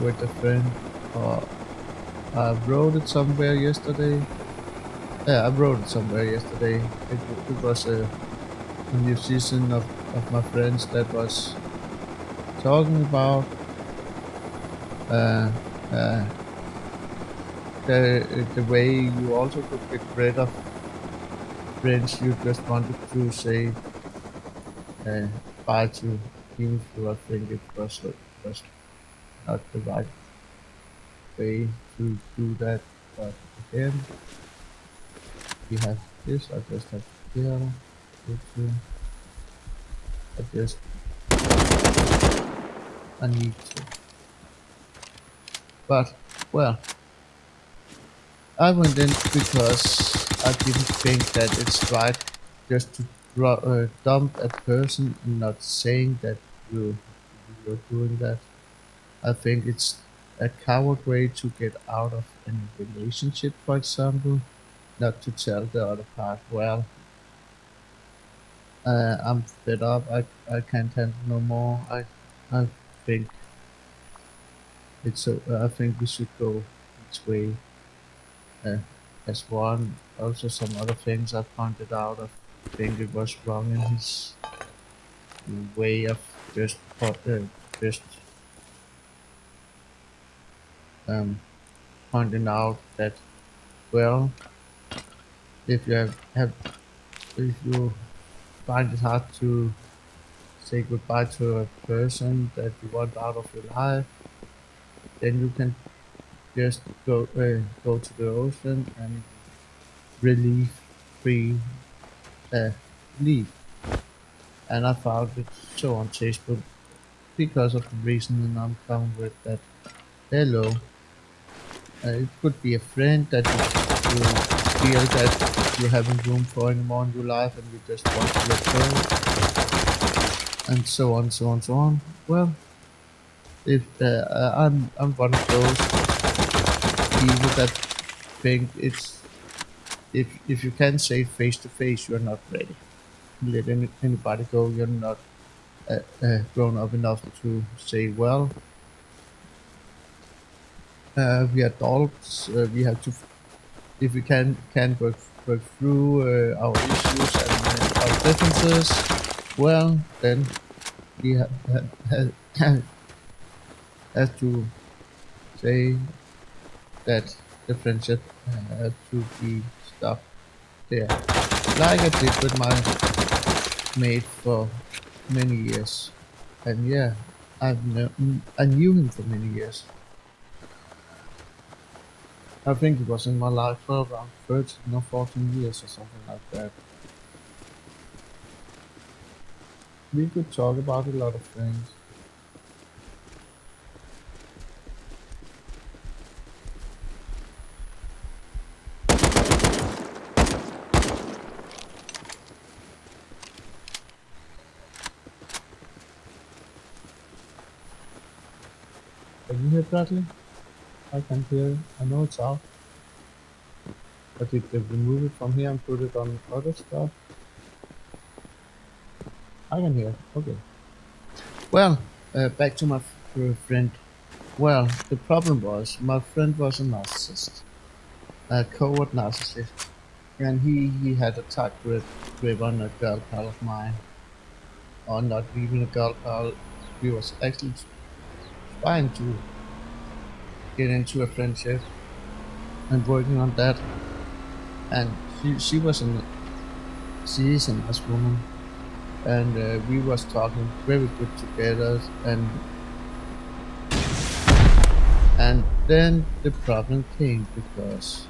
with a friend. Uh, I wrote it somewhere yesterday. Yeah, I wrote it somewhere yesterday. It was a musician of my friends that was talking about uh, uh, the way you also could get rid of friends you just wanted to say uh, bye to, even though I think was not the right way to do that. But again, we have this. I just have to kill. I just I need to. But well, I went in because I didn't think that it's right just to dump a person and not saying that you you're doing that. I think it's a coward way to get out of a relationship, for example, not to tell the other part, well, I'm fed up. I can't handle no more. I think I think we should go this way uh, as one. Also, some other things I pointed out. I think it was wrong in his way of just just um, pointing out that, well, if you have if you find it hard to say goodbye to a person that you want out of your life, then you can just go to the ocean and relieve free uh, leave. And I found it so untasteful because of the reason I'm coming with that. Hello, it could be a friend that you feel that you haven't room for anymore in your life and you just want to let go, and so on, so on, so on. Well, if I'm one of those people that think it's if you can say face to face, you're not ready to let anybody go. You're not grown up enough to say, well, we are adults. We have to, if we can work through our issues and our differences. Well, then we have to say that the friendship has to be stopped there, like I did with my mate for many years. And yeah, I knew him for many years. I think it was in my life for around 13 or 14 years or something like that. We could talk about a lot of things. Can you hear Bradley? I can hear. I know it's out. But did they remove it from here and put it on other stuff? I can hear. Okay. Well, back to my friend. Well, the problem was my friend was a narcissist, a covert narcissist, and he had a tight grip on a girl pal of mine, or not even a girl pal. He was actually trying to get into a friendship and working on that. And she is a nice woman, and we was talking very good together, and then the problem came because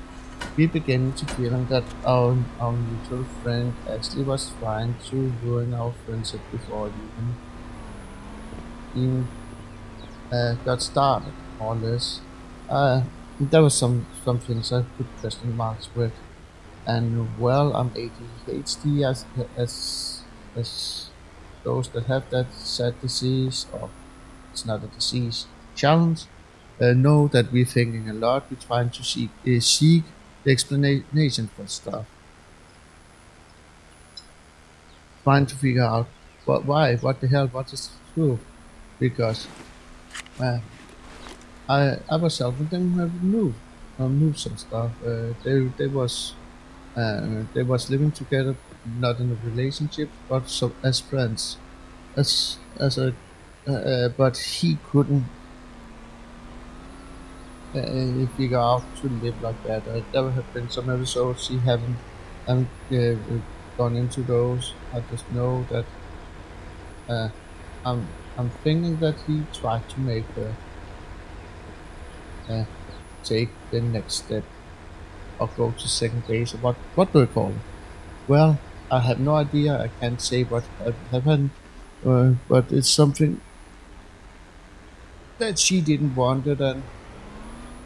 we began to feel that our mutual friend actually was trying to ruin our friendship before it even got started, more or less. There was some things I put question marks with, and well, I'm ADHD as those that have that sad disease, or it's not a disease, challenge, know that we're thinking a lot. We're trying to seek the explanation for stuff, trying to figure out what the hell, what is the truth. Because uh, I was helping them move some stuff. They was living together, not in a relationship, but so as friends. As a But he couldn't figure out to live like that. There have been some episodes he haven't gone into those. I just know that uh, I'm thinking that he tried to make her uh, take the next step or go to second base. Or what do you call it? Well, I have no idea. I can't say what happened, but it's something that she didn't want it, and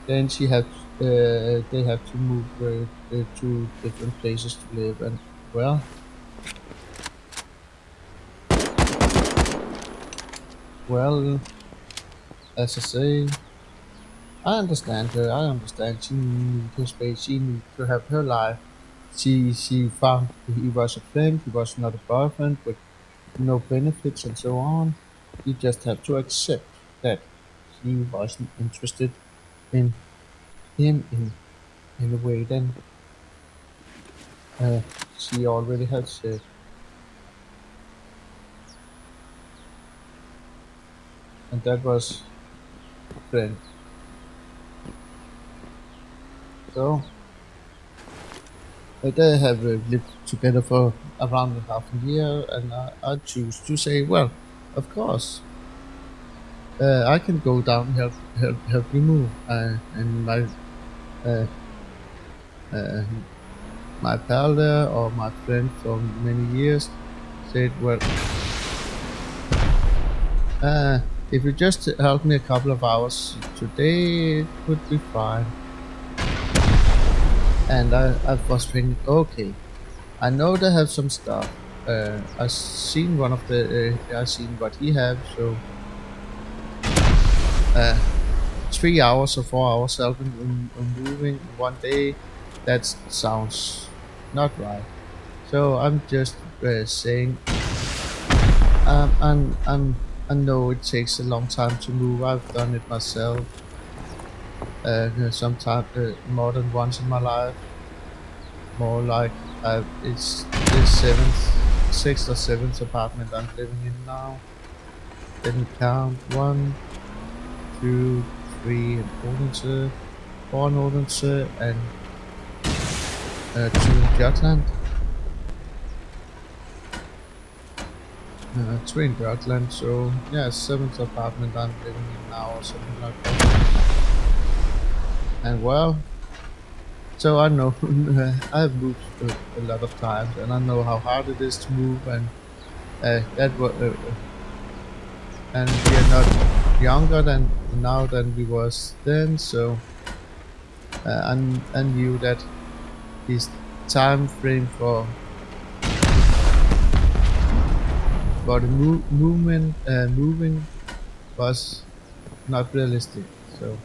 then they have to move to different places to live. And well, well, as I say, I understand her. I understand she needs her space. She needs to have her life. She found he was a friend. He was not a boyfriend with no benefits and so on. You just have to accept that she wasn't interested in him in a way then uh, she already had said. And that was a friend. So they have lived together for around half a year, and I choose to say, well, of course, I can go down and help you move. And uh, uh, my pal there, or my friend for many years, said, well, if you just help me a couple of hours today, it would be fine. And I was thinking, okay, I know they have some stuff. I seen one of the, I seen what he have. So 3 hours or 4 hours helping moving one day, that sounds not right. So I'm just saying, I know it takes a long time to move. I've done it myself. Sometimes more than once in my life. More like it's the sixth or seventh apartment I'm living in now. Didn't count 1, 2, 3 in Odense, 4 in Odense, and 2 in Jutland. 2 in Jutland. So yeah, seventh apartment I'm living in now, or something like that. And well, so I know I've moved a lot of times, and I know how hard it is to move, and that was, and we are not younger than now than we was then. So I knew that his time frame for the moving was not realistic. So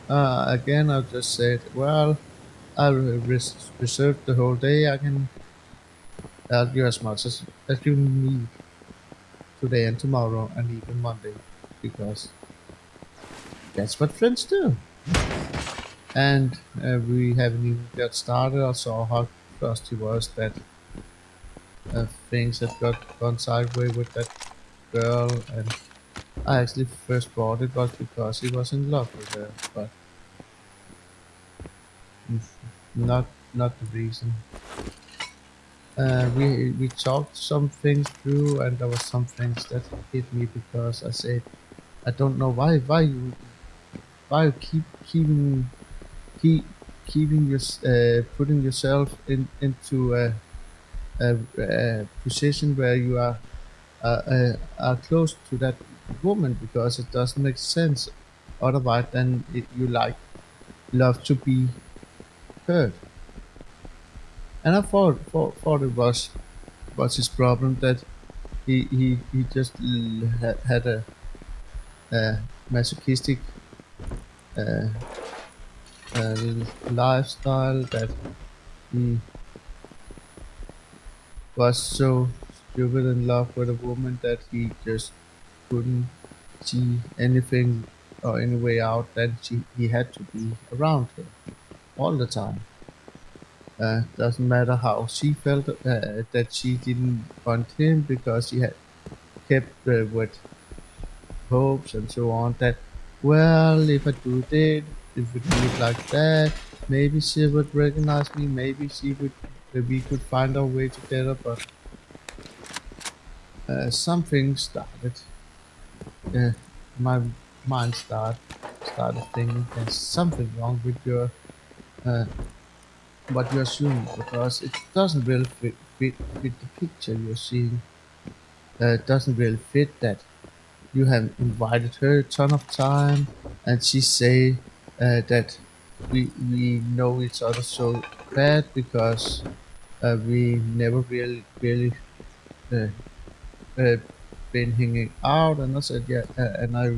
Again, I just said, well, I'll reserve the whole day. I can help you as much as you need today and tomorrow and even Monday, because that's what friends do. And we haven't even got started. I saw how trust he was that things had gone sideways with that girl, and I actually first bought it was because he was in love with her, but mm, not the reason. We talked some things through, and there was some things that hit me because I said I don't know why you keep keeping your putting yourself into a position where you are close to that woman, because it doesn't make sense. Otherwise, then you like love to be heard. And I thought it was his problem that he just had a masochistic uh, lifestyle, that he was so stupid in love with a woman that he just couldn't see anything or any way out, that he had to be around her all the time. Doesn't matter how she felt that she didn't want him, because she had kept with hopes and so on that, well, if I do it, if we do it like that, maybe she would recognize me, maybe she would, we could find our way together. But something started. Uh, my mind started thinking there's something wrong with your uh, what you're assuming, because it doesn't really fit the picture you're seeing. It doesn't really fit that you have invited her a ton of time, and she say that we know each other so bad because we never really uh, uh, been hanging out. And I said, yeah, and I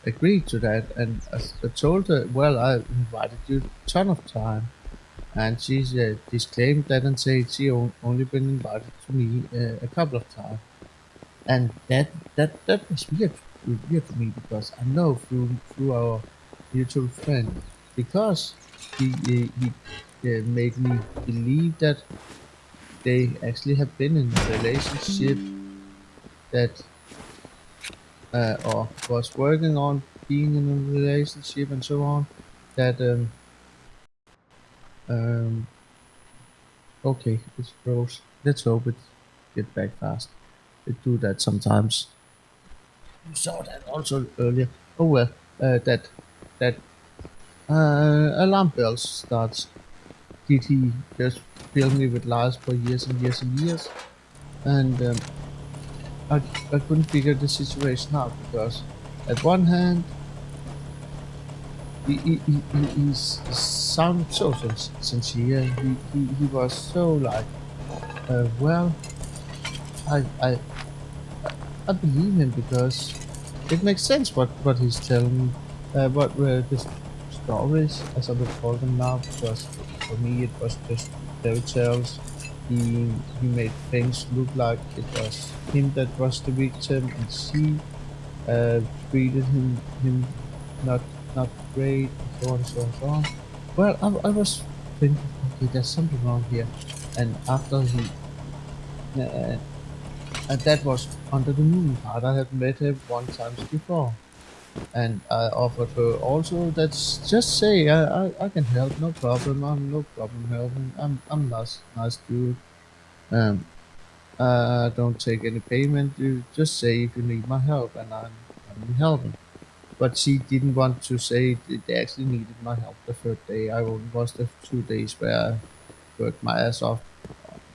agreed to that, and I told her, well, I invited you a ton of time, and she disclaimed that and said she only been invited to me a couple of times. And that was weird for me, because I know through our mutual friend, because he made me believe that they actually have been in a relationship, that or was working on being in a relationship and so on. That um okay, it's froze. Let's hope it get back fast. It do that sometimes. You saw that also earlier. Oh well, that alarm bells starts. Did he just fill me with lies for years and years and years? And I, I couldn't figure the situation out, because at one hand he sounded so sincere. He was so like, well, I, I I believe him, because it makes sense what he's telling me. What were the stories, as I would call them now, because for me it was just fairy tales. He made things look like it was him that was the victim, and she treated him not not great, and so on and so on and so on. Well, I was thinking, okay, there's something wrong here. And after he uh, and that was under the moon part. I had met her one times before, and I offered her also that just say I can help, no problem. I'm no problem helping. I'm nice dude. Um, I don't take any payment. You just say if you need my help, and I'm helping. But she didn't want to say they actually needed my help the third day. I only was the 2 days where I worked my ass off.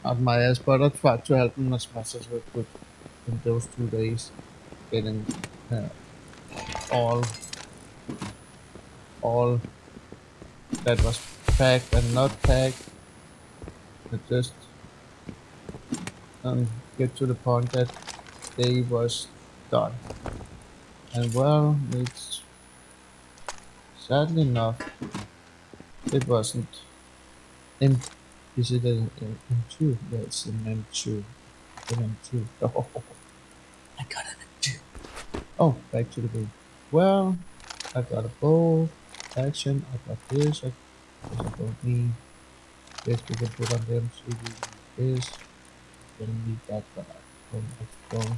Not my ass, but I tried to help them as much as I could in those 2 days, getting uh, all all that was packed and not packed. I just get to the point that day was done. And well, it's Sadly enough, it wasn't. M. Is it a M2? Yeah, it's an M2. An M2. Oh, I got an M2. Oh, back to the game. Well, I got a bow, action, I got this, because I don't need this, we can put on them, so we need this, don't need that, but I don't like to go.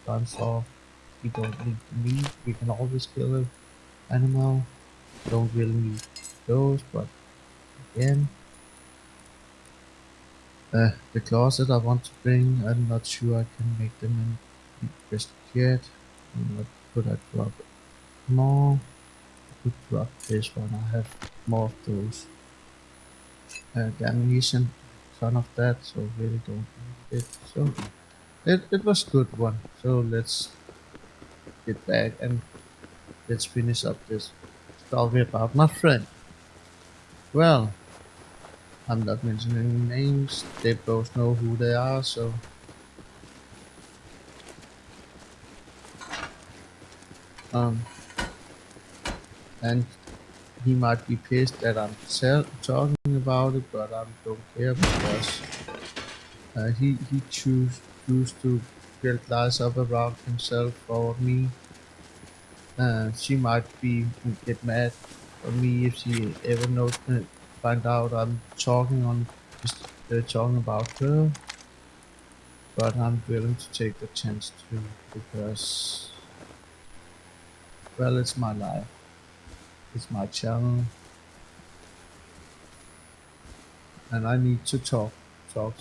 Guns off, we don't need the meat, we can always kill an animal, don't really need those, but again, the closet I want to bring, I'm not sure I can make them in just yet. What could I drop more? I could drop this one, I have more of those. The ammunition, ton of that, so really don't need it. So it was good one. So let's get back and let's finish up this story about my friend. Well, I'm not mentioning names. They both know who they are. So um, and he might be pissed that I'm talking about it, but I don't care because he choose to build lies up around himself for me. She might be get mad at me if she ever find out I'm talking on just talking about her. But I'm willing to take the chance to because well, it's my life, it's my channel, and I need to talk, talk,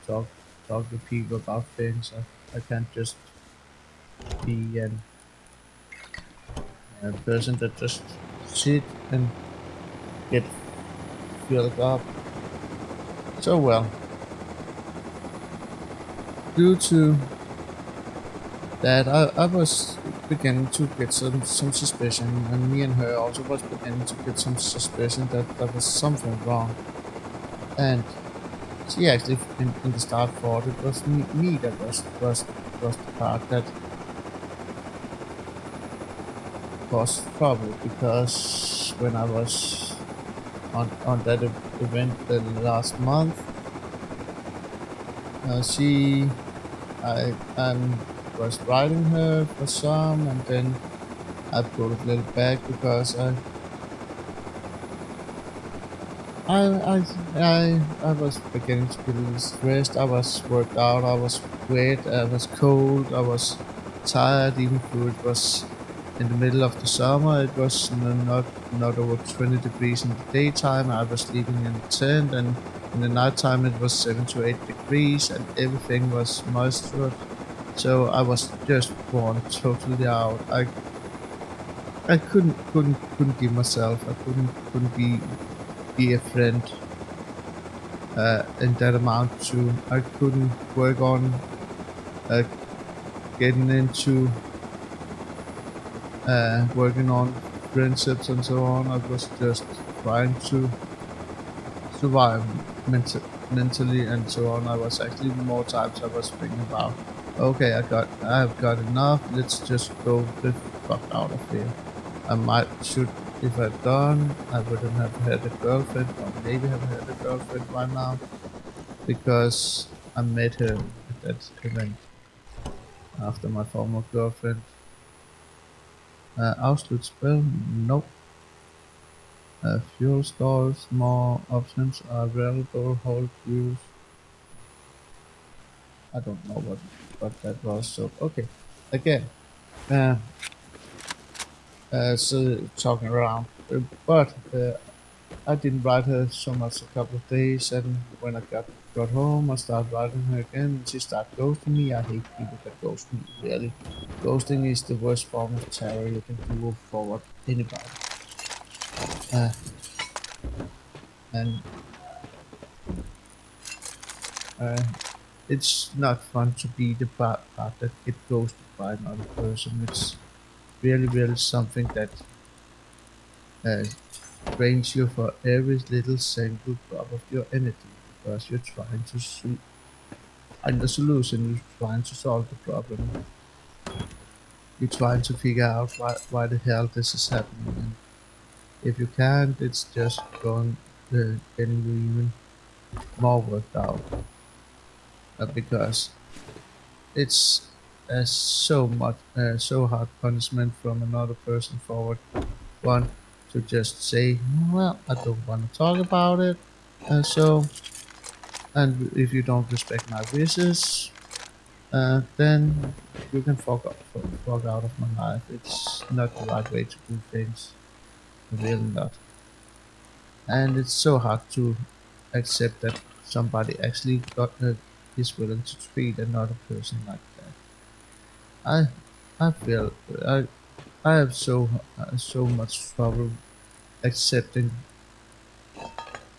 talk to people about things. I can't just be a person that just sit and get filled up. So well, due to that I was beginning to get some suspicion, and me and her also was beginning to get some suspicion that there was something wrong. And she actually, in the start, thought it was me that was the part that caused trouble because when I was on that event the last month, she I was riding her for some, and then I pulled a little back because I, I, I was beginning to get a little stressed. I was worked out. I was wet. I was cold. I was tired. Even though it was in the middle of the summer, it was not over 20 degrees in the daytime. I was sleeping in a tent, and in the nighttime it was 7 to 8 degrees, and everything was moistured. So I was just worn totally out. I couldn't give myself. I couldn't be a friend in that amount too. I couldn't work on uh, getting into working on friendships and so on. I was just trying to survive mentally and so on. I was actually more times I was thinking about, okay, I've got enough. Let's just go the fuck out of here. I might should if I'd done, I wouldn't have had a girlfriend, or maybe have had a girlfriend right now, because I met her at that event after my former girlfriend. Ausflugsspil? Nope. Fuel stores, more options are available, hold fuels. I don't know what that was, so okay. Again, uh, so talking around, but I didn't write her so much a couple of days, and when I got home, I started writing her again, and she started ghosting me. I hate people that ghost me, really. Ghosting is the worst form of terror you can do forward anybody. Uh, and uh, it's not fun to be the part that get ghosted by another person. It's really something that uh, drains you for every little single drop of your energy because you're trying to find the solution. You're trying to solve the problem. You're trying to figure out why the hell this is happening. If you can't, it's just going getting you even more worked out because it's so hard punishment from another person forward one to just say, well, I don't want to talk about it. So, and if you don't respect my wishes, then you can fuck out of my life. It's not the right way to do things, really not. And it's so hard to accept that somebody actually is willing to treat another person like that. I I feel I have so much trouble accepting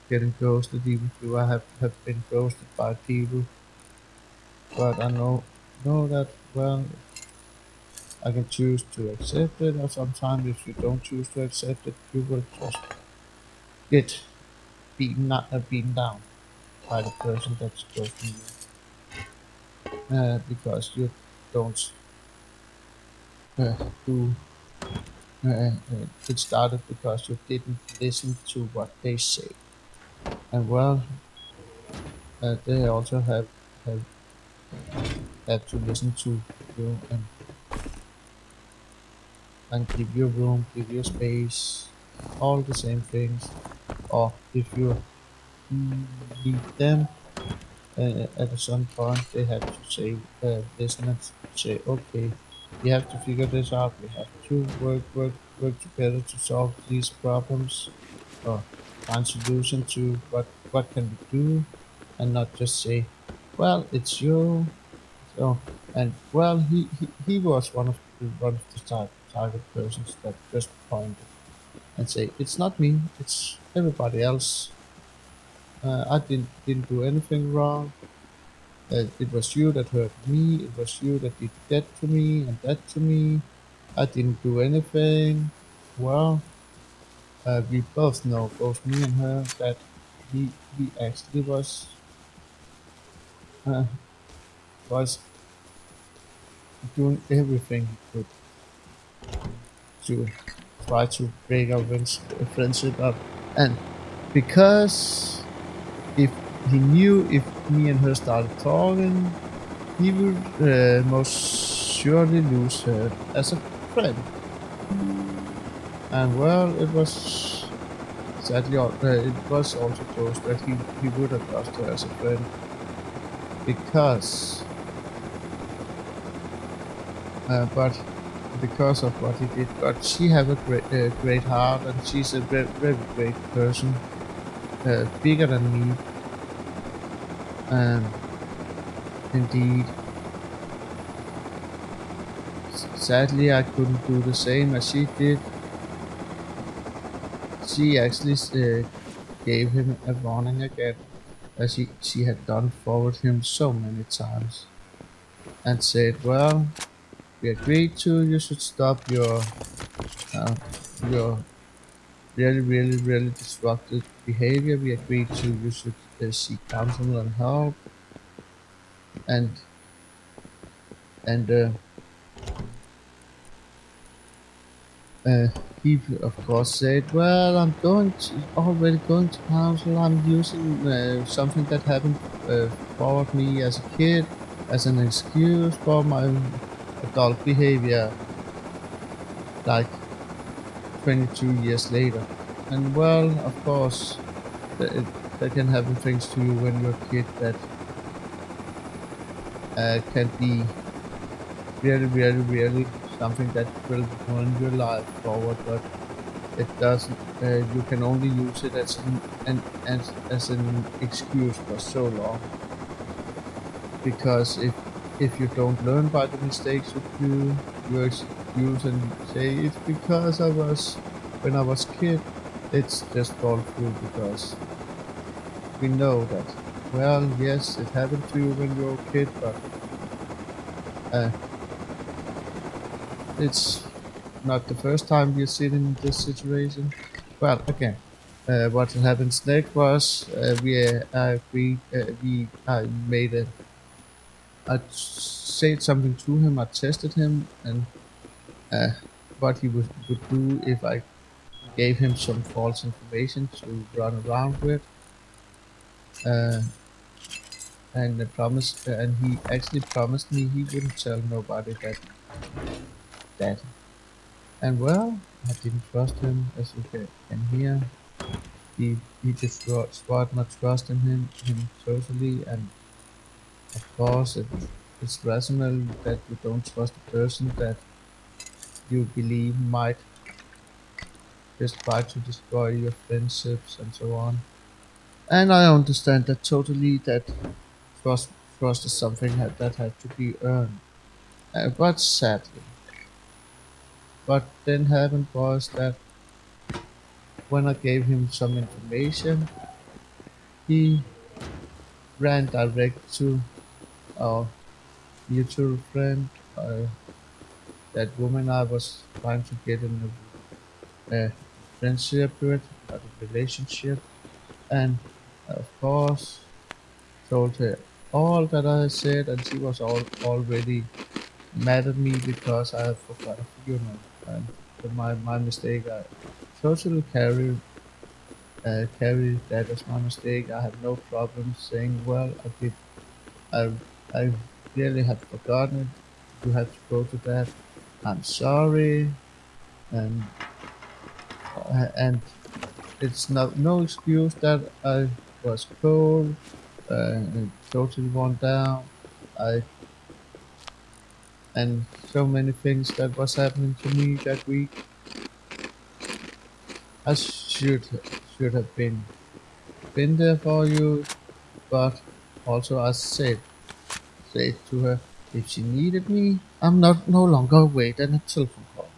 getting ghosted, even though have been ghosted by people. But I know that well I can choose to accept it, or sometimes if you don't choose to accept it, you will just get beaten down by the person that's ghosting you, because you don't do. It started because you didn't listen to what they say, and well, they also have had to listen to you and give you room, give you space, all the same things. Or if you meet them at some point, they have to say, listen and say, okay, we have to figure this out. We have to work together to solve these problems or find solution to what can we do, and not just say, well, it's you. So, and well, he was one of the target persons that just pointed and say, it's not me, it's everybody else. I didn't do anything wrong. It was you that hurt me. It was you that did that to me and that to me. I didn't do anything. Well, we both know, both me and her, that he actually uh, was doing everything he could to try to break our friendship up. And because if he knew if me and her started talking, he would most surely lose her as a friend. And well, it was also close that he would have lost her as a friend because, but because of what he did. But she have a great heart, and she's a very great person, bigger than me. And indeed, sadly, I couldn't do the same as she did. She actually gave him a warning again, as she had done forward him so many times, and said, "Well, we agreed to. You should stop uh, your really destructive behavior. We agreed to. You should seek counsel and help." And and uh, he of course said, "Well, I'm already going to counsel. I'm using something that happened forward me as a kid as an excuse for my adult behavior, like 22 years later." And well, of course, that can happen things to you when you're a kid that can be really something that will ruin your life forward, but it doesn't. You can only use it as an excuse for so long, because if you don't learn by the mistakes you do, you excuse and say it's because I was when I was kid. It's just fall through because we know that. Well, yes, it happened to you when you were a kid, but uh, it's not the first time we're sitting in this situation. Well, again, what happens next was I made I said something to him. I tested him and uh, what he would do if I gave him some false information to run around with, uh, and he actually promised me he wouldn't tell nobody that. And well, I didn't trust him, as you can hear. He destroyed my trust in him totally, and of course it's rational that you don't trust a person that you believe might just try to destroy your friendships and so on. And I understand that totally, that trust trust is something that had to be earned. But sadly, what then happened was that when I gave him some information, he ran direct to our mutual friend, that woman I was trying to get in a friendship with, not a relationship, and of course told her all that I had said, and she was already mad at me because I had forgot a funeral. And my mistake, I totally carry that as my mistake. I have no problem saying, well, I I really had forgotten it. You have to go to that. I'm sorry, and and it's not no excuse that I was cold, and totally worn down. I and so many things that was happening to me that week. I should have been there for you, but also I said to her, if she needed me, I'm not no longer away than a telephone call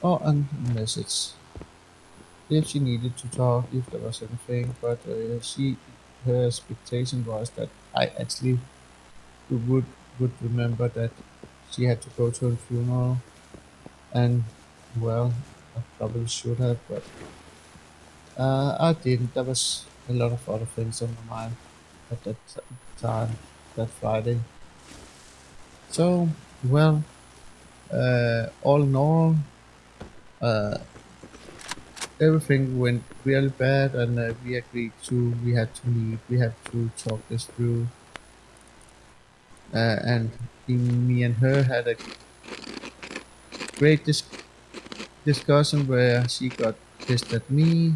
or a message. If she needed to talk, if there was anything, but her expectation was that I actually would would remember that she had to go to a funeral, and well, I probably should have, but I didn't. There was a lot of other things on my mind at that time, that Friday. So, well, all in all, uh, everything went really bad, and we agreed we had to meet, we had to talk this through, and me and her had a great discussion where she got pissed at me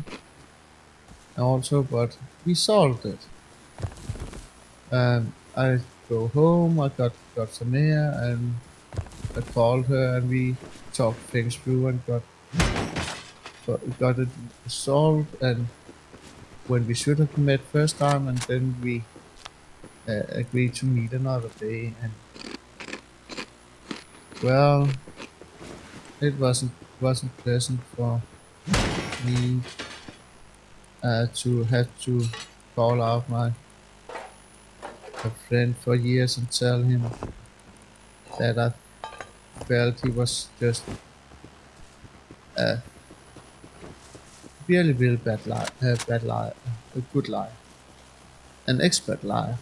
also, but we solved it. I go home, I got some air, and I called her, and we talked things through and got it solved. And when we should have met first time, and then we agreed to meet another day, and well, it wasn't pleasant for me to have to call out my a friend for years and tell him that I felt he was just a really bad liar, a good liar, an expert liar,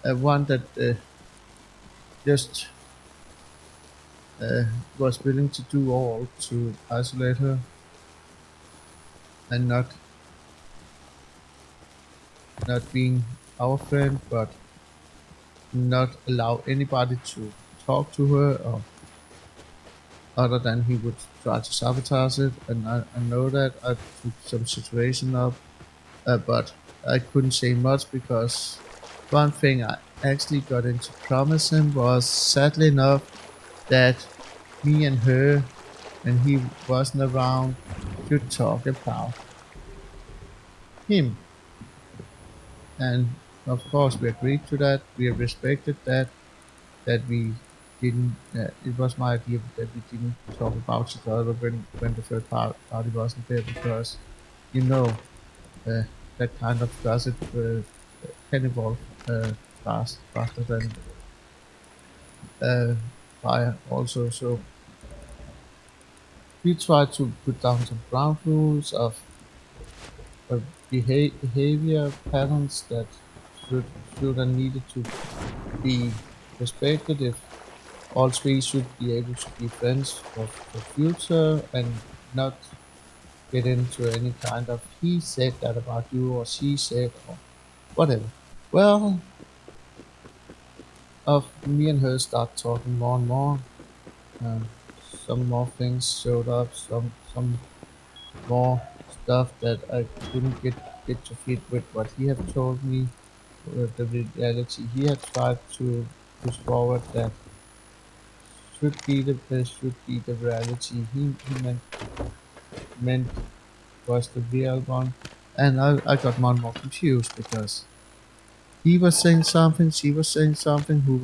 one that just was willing to do all to isolate her and not being our friend, but not allow anybody to talk to her, or other than he would try to sabotage it. And I know that I took some situation up, but I couldn't say much because one thing I actually got into promise him was, sadly enough, that me and her, when he wasn't around, should talk about him. And of course, we agreed to that. We respected that we didn't. It was my idea that we didn't talk about each other when the third party wasn't there, because you know uh, that kind of gossip can evolve faster than uh, fire. Also, so we try to put down some ground rules of behavior patterns that should and needed to be respected. If all three should be able to be friends for future, and not get into any kind of he said that about you or she said or whatever. Well, of me and her start talking more and more. Um, some more things showed up. Some more stuff that I couldn't get to fit with what he had told me. The reality he had tried to push forward that should be the reality he meant was the real one. And I got more and more confused because he was saying something, she was saying something, who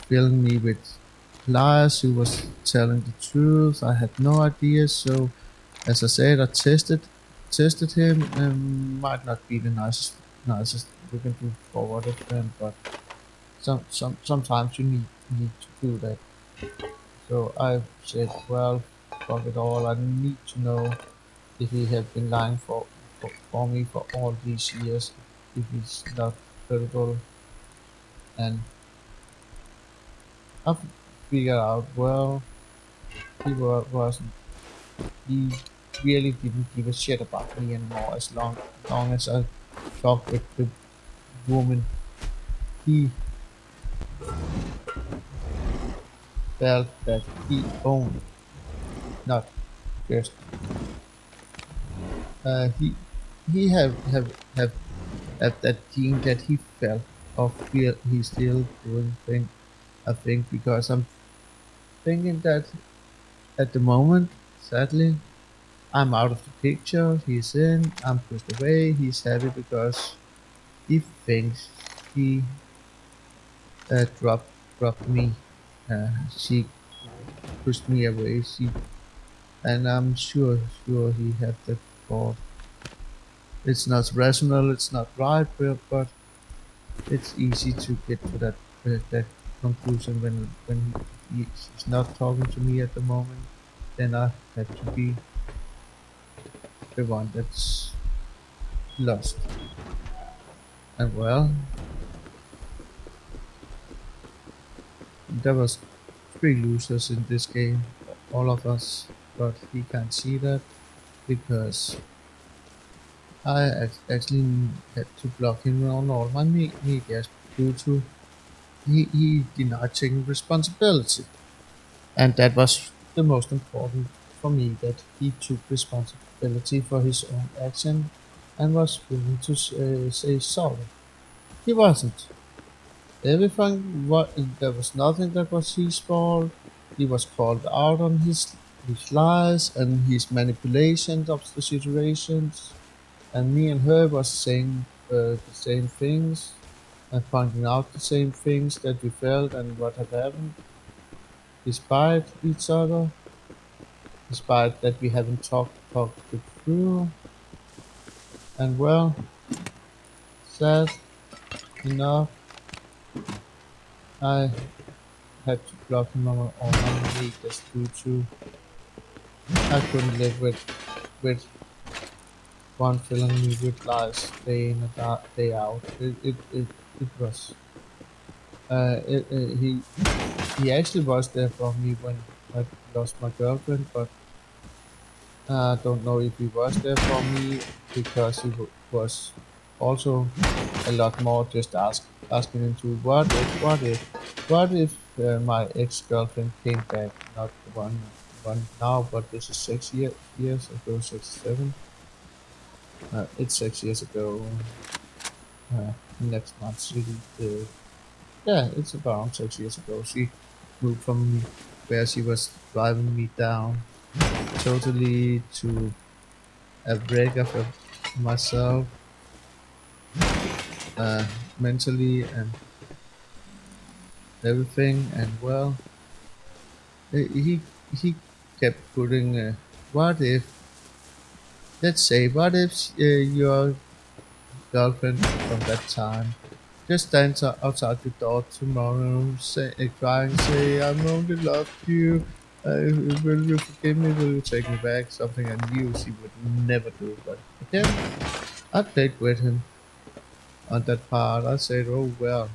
filling me with lies, who was telling the truth. I had no idea. So as I said, I tested him, and might not be the nicest looking to forward a friend, but sometimes you need to do that. So I said, well, fuck it all. I need to know if he had been lying for me for all these years, if he's not credible. And I figured out, well, wasn't. He really didn't give a shit about me anymore. As long as I talked with the woman, he felt that he owned, not just he he have that gene that he felt or feel he's still doing thing. I think because I'm thinking that at the moment, sadly, I'm out of the picture. He's in. I'm pushed away. He's happy because he thinks he dropped me. She pushed me away. And I'm sure he had that thought. It's not rational. It's not right, but it's easy to get to that conclusion when he's not talking to me at the moment. Then I have to be the one that's lost. And well, there was three losers in this game, all of us, but he can't see that because I actually had to block him on all my medias due to he denied taking responsibility. And that was the most important for me, that he took responsibility for his own action and was willing to say sorry. He wasn't. Everything there was nothing that was his fault. He was called out on his lies and his manipulations of the situations. And me and her was saying the same things and pointing out the same things that we felt and what had happened, despite each other, despite that we haven't talked it through. And well, sad enough, I had to block him on my knee just due to I couldn't live with one filling me with lies day in and day out. It was he actually was there for me when I lost my girlfriend, but I don't know if he was there for me because he was also a lot more just asking into what if my ex-girlfriend came back, not the one now, but this is 6 years ago, 6 7. It's 6 years ago. Next month, yeah, it's around 6 years ago. She moved from me, where she was driving me down totally to a breakup of myself, uh, mentally and everything. And well, he kept putting, what if, let's say, what if your girlfriend from that time just stands outside the door tomorrow, crying, say, "I'm only loved you. Will you forgive me? Will you take me back?" Something I knew she would never do. But again, I played with him on that part. I said, "Oh well,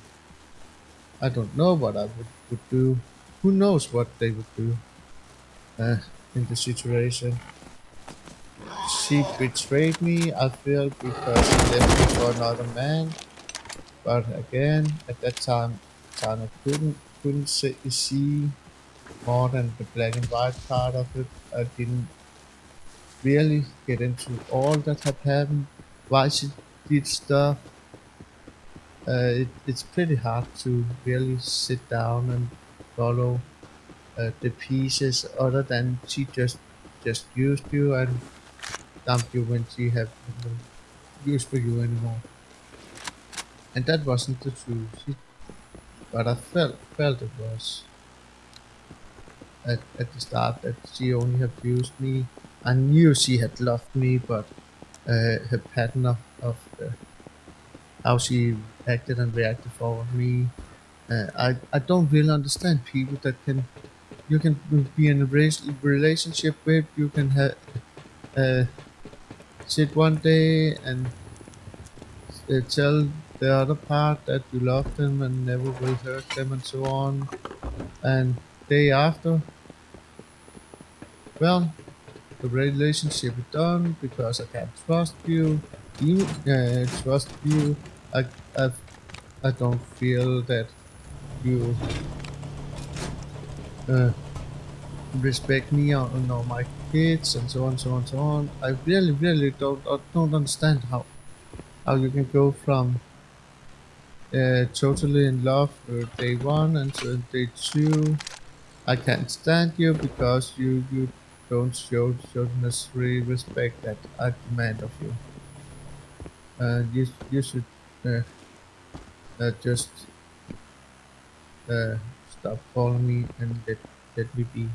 I don't know what I would do. Who knows what they would do?" in the situation. She betrayed me, I feel, because she left me for another man. But again, at that time I couldn't see more than the black and white part of it. I didn't really get into all that had happened, why she did stuff. It's pretty hard to really sit down and follow the pieces, other than she just used you and dumped you when she have no use for you anymore. And that wasn't the truth. But I felt it was at the start that she only had used me. I knew she had loved me, but her pattern of how she acted and reacted for me. I don't really understand people that can you can be in a relationship with. You can uh, sit one day and tell the other part that you love them and never will hurt them and so on. And day after, well, the relationship is done because I can't trust you. You trust you. I I I don't feel that you uh, respect me or my kids and so on, so on, so on. I really don't understand how you can go from totally in love day one and to day two. I can't stand you because you don't show the necessary respect that I demand of you. You should uh, just uh, stop calling me and let me be.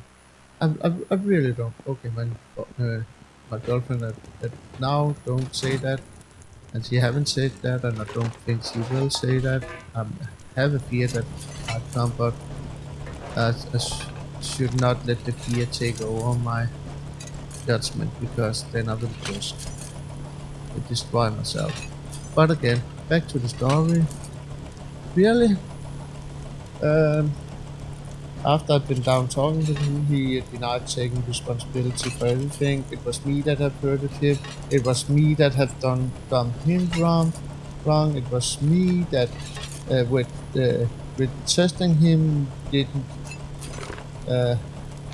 I really don't. Okay, my girlfriend at now don't say that, and she haven't said that, and I don't think she will say that. I have a fear that might come, but I should not let the fear take over my judgment, because then I will just destroy myself. But again, back to the story. Really, um, after I'd been down talking with him, he denied taking responsibility for everything. It was me that had hurted him. It was me that had done him wrong. It was me that, with testing him, didn't uh,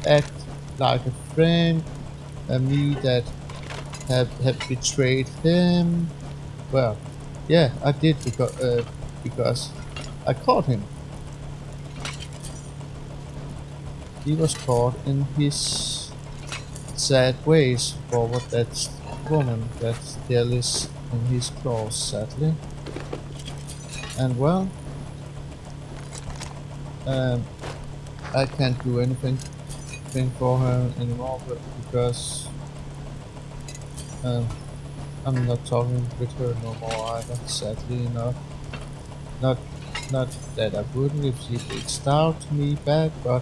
act like a friend. Me that have betrayed him. Well, yeah, I did because I caught him. He was caught in his sad ways forward that woman that still is in his claws, sadly. And well, um, I can't do anything for her anymore, because um, I'm not talking with her no more either. Sadly enough, not not that I wouldn't if she reached out to me back, but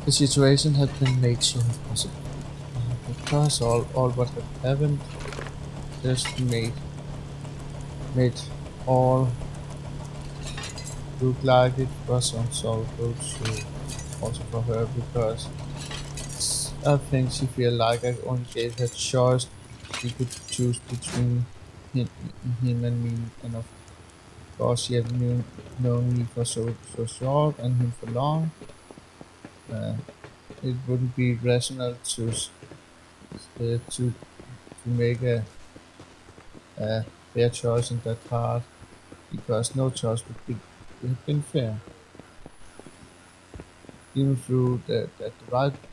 the situation had been made so impossible, because all what had happened just made all look like it was unsolvable to also for her, because I think she feel like I only gave her choice. She could choose between him, him and me, and of course she had known me for so short and him for long. Uh, it wouldn't be rational to make a fair choice in that part, because no choice would have been fair. Even through that the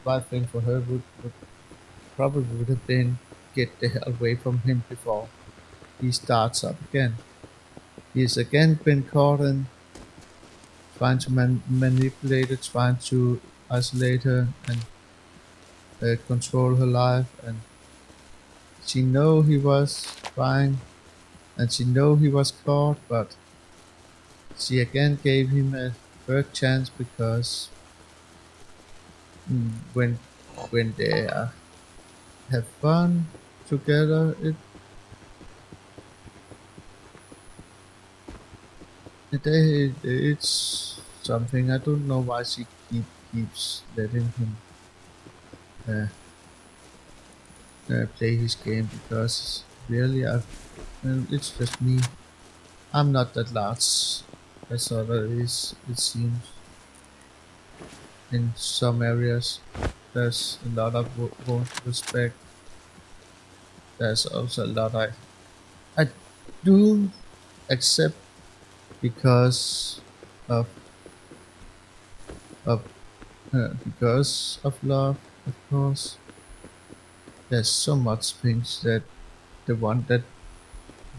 right thing for her would probably would have been get the hell away from him before he starts up again. He's again been caught in trying to manipulate her, trying to isolate her and control her life. And she know he was trying, and she know he was caught, but she again gave him a third chance, because when they have fun together, it's something. I don't know why she keeps letting him. uh, play his game because really, well, it's just me. I'm not that large as other is. It seems in some areas there's a lot of won't respect. There's also a lot I do accept because of of because of love, of course. There's so much things that the one that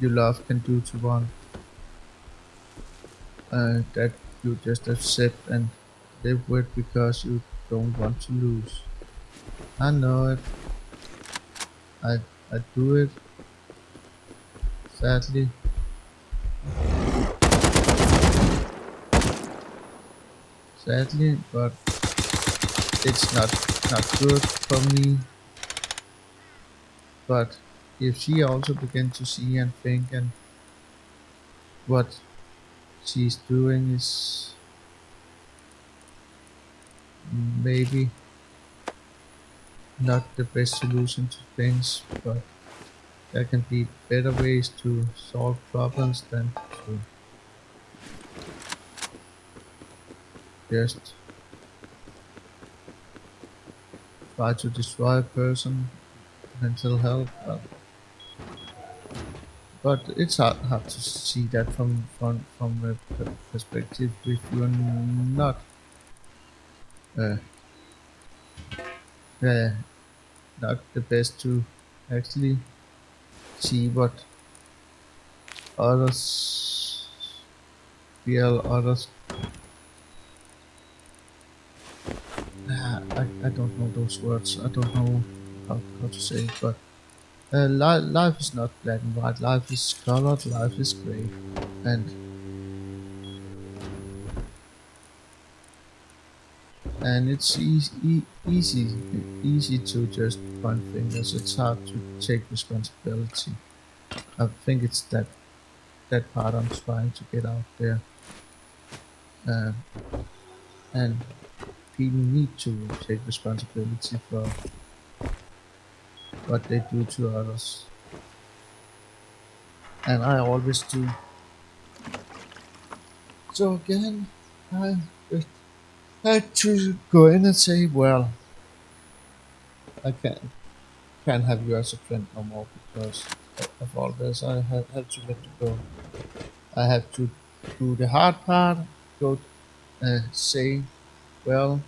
you love can do to one, that you just accept and live with because you don't want to lose. I know it. I I do it sadly, sadly, but it's not good for me. But if she also begins to see and think and what she's doing is maybe not the best solution to things, but there can be better ways to solve problems than to just try to destroy a person mental health. But it's hard to see that from a perspective if you're not uh, uh, not the best to actually see what others feel, others. I don't know those words. I don't know how to say it, but life is not black and white. Life is colored. Life is gray, and it's easy to just point fingers. It's hard to take responsibility. I think it's that part I'm trying to get out there, uh, and people need to take responsibility for what they do to others, and I always do. So again, I just had to go in and say, well, I can't have you as a friend no more because of all this. I have to let you go. I have to do the hard part. Go say, well,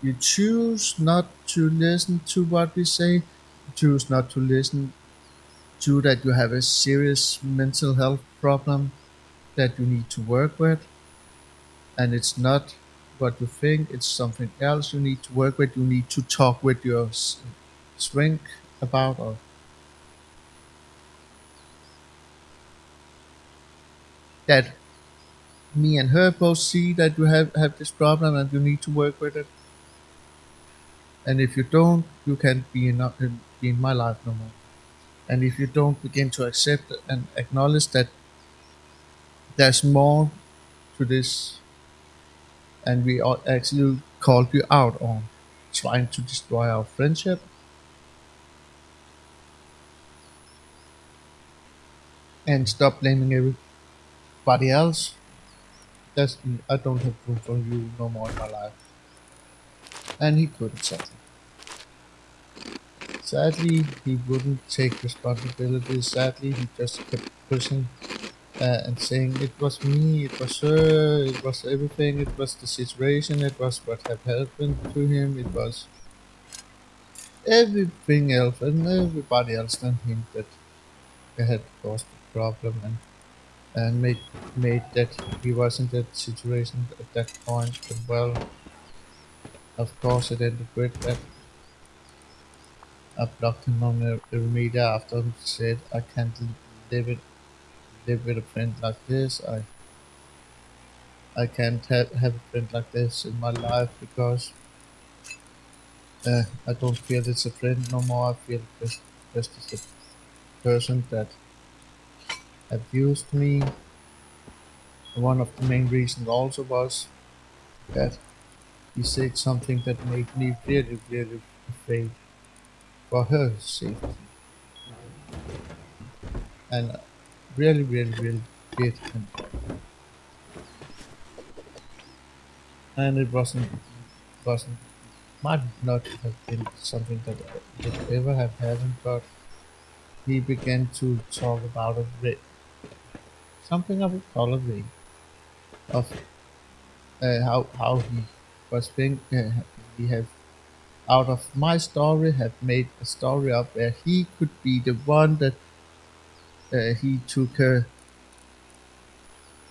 you choose not to listen to what we say. You choose not to listen to that you have a serious mental health problem that you need to work with, and it's not what you think. It's something else you need to work with. You need to talk with your shrink about, or that me and her both see that you have this problem and you need to work with it. And if you don't, you can't be in my life no more. And if you don't begin to accept and acknowledge that there's more to this, and we all actually called you out on trying to destroy our friendship, and stop blaming everybody else, that's I don't have room for you no more in my life. And he couldn't sadly. Sadly, he wouldn't take responsibility. Sadly, he just kept pushing and saying it was me, it was her, it was everything, it was the situation, it was what had happened to him, it was everything else and everybody else than him that had caused the problem, and made that he was in that situation at that point. But well, of course, it ended with that I blocked him on every media after he said I can't live it live with a friend like this. I can't have a friend like this in my life because I don't feel it's a friend no more. I feel just as a person that abused me. One of the main reasons also was that he said something that made me really, really. afraid for her safety, and really, really, really did. And it wasn't might not have been something that would ever have happened, but he began to talk about something of a color way of how he was being he have out of my story have made a story up where he could be the one that he took her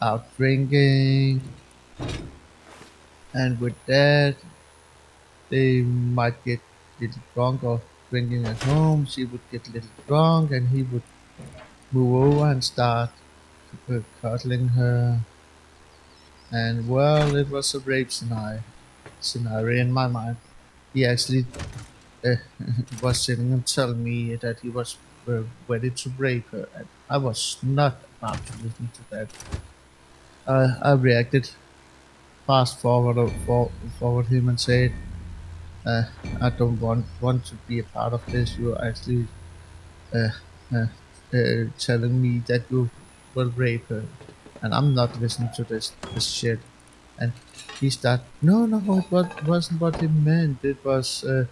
out drinking, and with that they might get a little drunk or drinking at home. She would get a little drunk, and he would move over and start cuddling her. And well, it was a rape scenario in my mind. He actually uh, was sitting and telling me that he was ready to rape her, and I was not about to listen to that. I reacted fast forward him and said, uh, "I don't want to be a part of this. You are actually uh, uh, telling me that you will rape her, and I'm not listening to this shit." And he started, no, wasn't what he meant. Uh,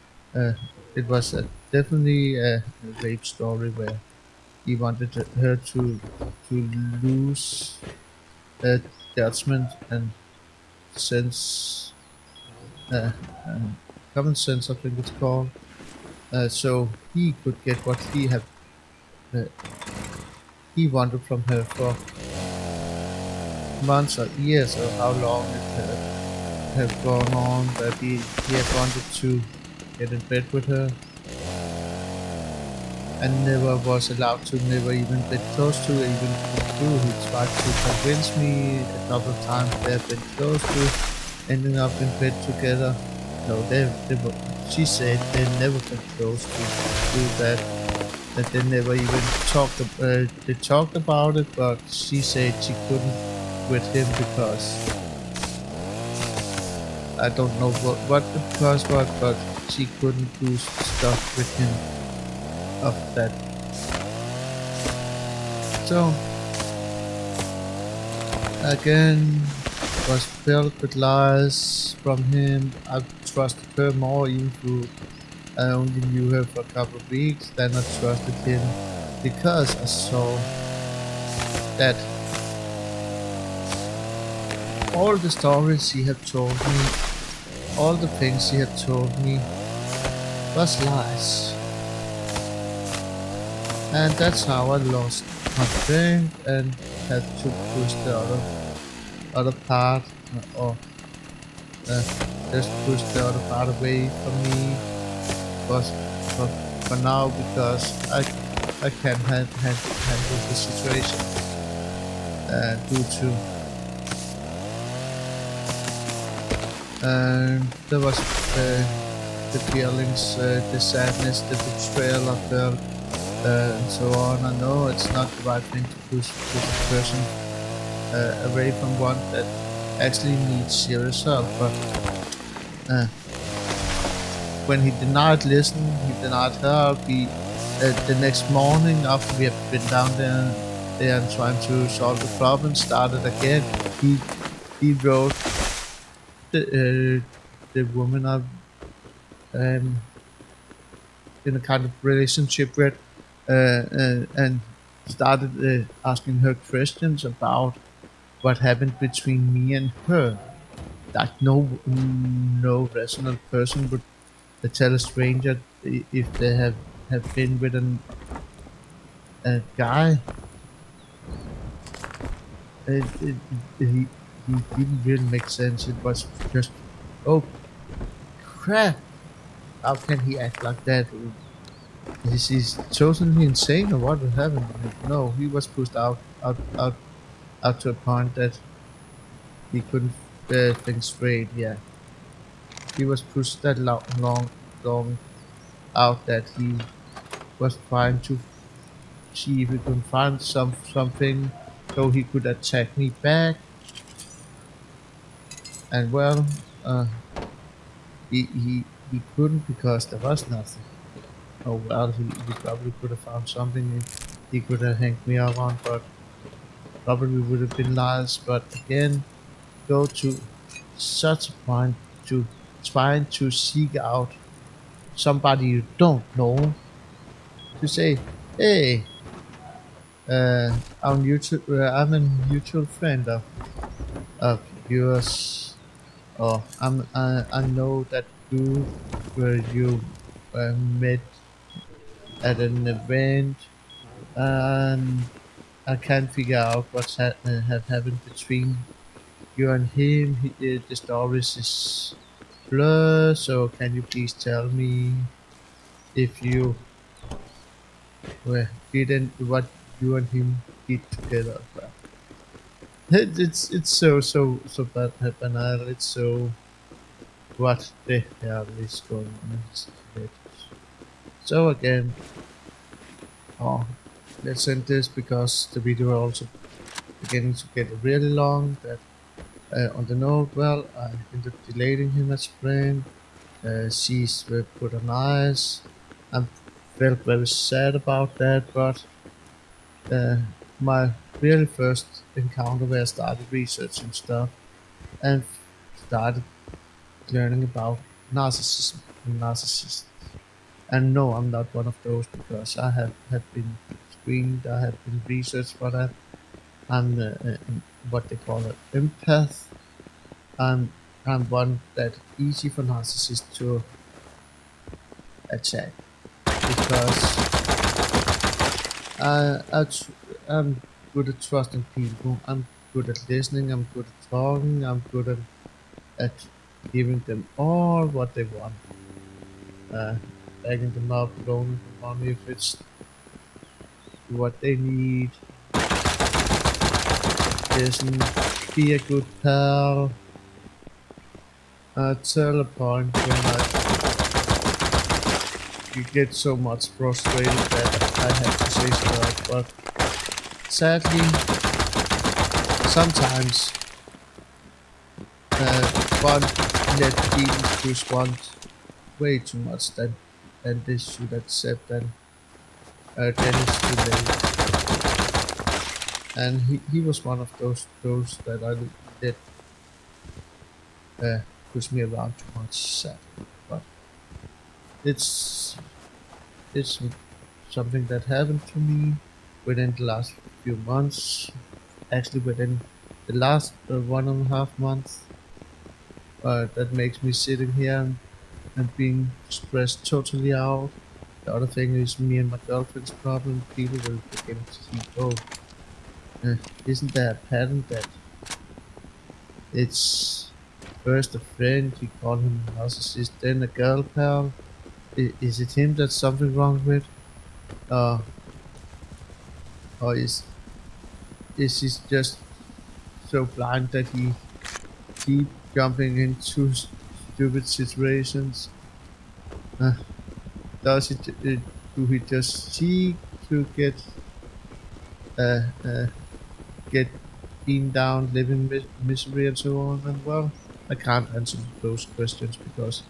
it was definitely a rape story where he wanted her to lose judgment and sense, uh, uh, common sense, I think it's called. So he could get what uh, he wanted from her for months or years, or how long it have gone on, that he had wanted to get in bed with her and never was allowed to, never even been close to, even could do. He tried to convince me a couple of times they have been close to ending up in bed together. No, she said they never been close to do that, that they never even they talked about it, but she said she couldn't with him because I don't know what the because was, but she couldn't do stuff with him of that. So again, was filled with lies from him. I trusted her more, even though I only knew her for a couple of weeks. Then I trusted him because I saw that all the stories he had told me, all the things he had told me, was lies. And that's how I lost my strength and had to push the other part, or uh, just push the other part away from me. Was for now, because I can't handle the situation due to there was the feelings, the sadness, the betrayal I felt, and so on. I know it's not the right thing to push a person away from one that actually needs serious help, but when he did not listen, he did not help. The next morning, after we had been down there and trying to solve the problem, started again. He wrote the woman I've in a kind of relationship with, and started asking her questions about what happened between me and her. Like no rational person would tell a stranger if they have been with a guy. He didn't really make sense. It was just, oh crap! How can he act like that? Is he totally insane, or what happened? No, he was pushed out to a point that he couldn't think straight. Yeah, he was pushed that long out that he was trying to see if he could find something so he could attack me back. And well, he he couldn't because there was nothing. Oh well, he probably could have found something. He could have hanged me up on, but probably would have been nice. But again, go to such a point to trying to seek out somebody you don't know to say, "Hey, I'm a mutual friend of yours, or I know that group where you met at an event, and I can't figure out what's have happened between you and him. The stories is blur, so can you please tell me if you didn't what you and him did together?" Well, it's banal. It's so what the hell is going on in this village? So again, oh, let's end this because the video also beginning to get really long. That on the note, well, I ended up deleting him as friend. She's put on ice. I felt very sad about that, but uh, my really first encounter where I started researching stuff and started learning about narcissism and narcissists. And no, I'm not one of those because have been screened, I have been researched for that. I'm what they call an empath. I'm, I'm one that easy for narcissists to attack because I'm good at trusting people. I'm good at listening. I'm good at talking. I'm good at giving them all what they want. Uh, Backing them up, loaning them money if it's what they need. Listen, be a good pal. Till a point when you get so much frustrated that I have to say stuff. But sadly, sometimes one let people just want way too much than they should accept, and then it's too late. And he was one of those that I let uh, push me around too much, sadly. But it's it's something that happened to me within the last few months. Actually, within the last 1.5 months. That makes me sitting here and being stressed totally out. The other thing is me and my girlfriend's problem. People will begin to see, oh, isn't there a pattern that it's first a friend, you call him a narcissist, then a girl pal? Is it him that's something wrong with? Uh, or is he just so blind that he keep jumping into stupid situations? Uh, does do he just seek to uh, uh, get beaten down, live in misery, and so on? And well, I can't answer those questions because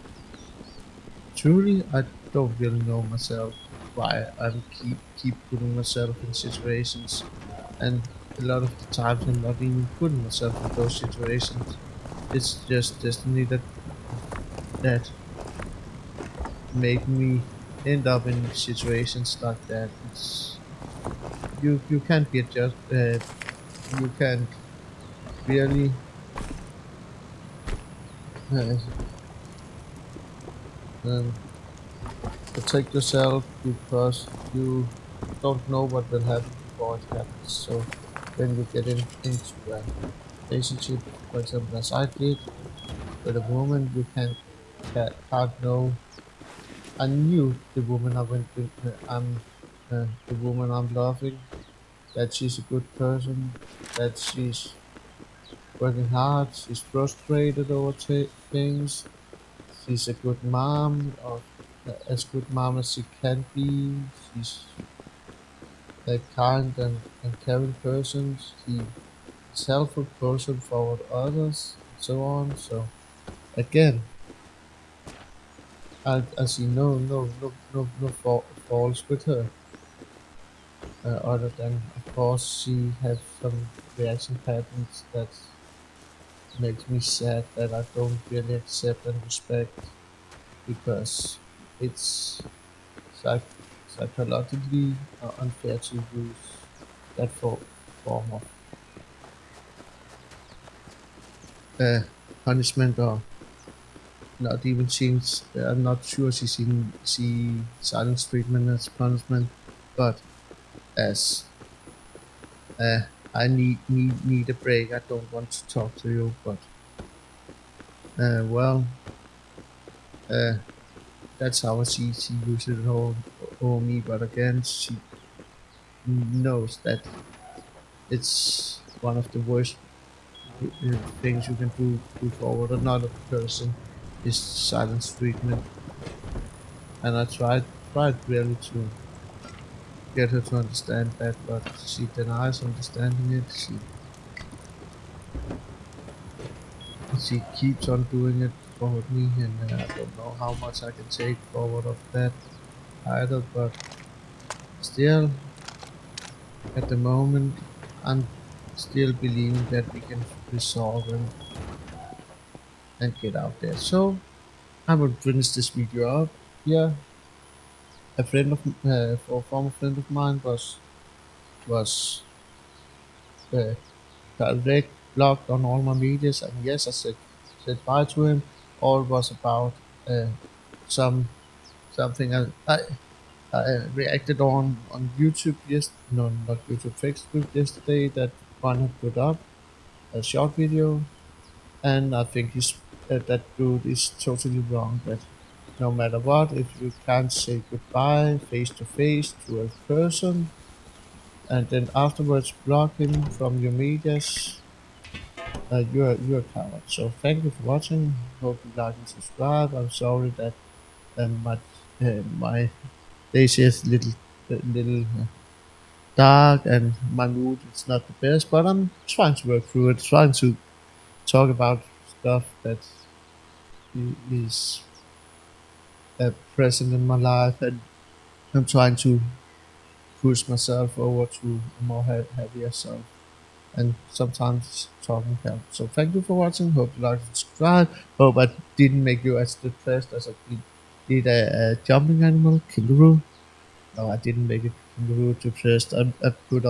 truly I don't really know myself why I keep putting myself in situations, and a lot of the times I'm not even putting myself in those situations. It's just destiny that make me end up in situations like that. It's you can't be just you can't really uh, um, protect yourself because you don't know what will happen before it happens. So when you get into a relationship, for example, as I did with a woman, you can't know. I knew the woman I went with. The woman I'm loving. That she's a good person. That she's working hard. She's frustrated over things. She's a good mom, or as good mom as she can be. She's a kind and caring person. She's helpful person for others, and so on. So again, I see no faults with her, other than of course she has some reaction patterns that makes me sad that I don't really accept and respect because it's psych- psychologically unfair to use that form of uh, punishment or not even seems. I'm not sure she see silence treatment as punishment, but as uh, I need a break. I don't want to talk to you, but well, uh, that's how I see she uses it over me. But again, she knows that it's one of the worst things you can do forward another person is silence treatment, and I tried really to get her to understand that, but she denies understanding it. She keeps on doing it forward me, and I don't know how much I can take forward of that either. But still, at the moment, I'm still believing that we can resolve and get out there. So I will finish this video up. Yeah, a former friend of mine was uh, direct blocked on all my medias, and yes, I said bye to him. All was about some something I reacted on YouTube. Yes, no, not YouTube, Facebook yesterday. That one had put up a short video, and I think that dude is totally wrong. That no matter what, if you can't say goodbye face to face to a person, and then afterwards block him from your medias, you're a coward. So thank you for watching. Hope you like and subscribe. I'm sorry that my days is little dark and my mood is not the best, but I'm trying to work through it. Trying to talk about stuff that is present in my life, and I'm trying to push myself over to a more heavier self. And sometimes talking helps. So thank you for watching. Hope you like and subscribe. Hope I didn't make you as depressed as I did a jumping animal, kangaroo. No, I didn't make a kangaroo depressed. I put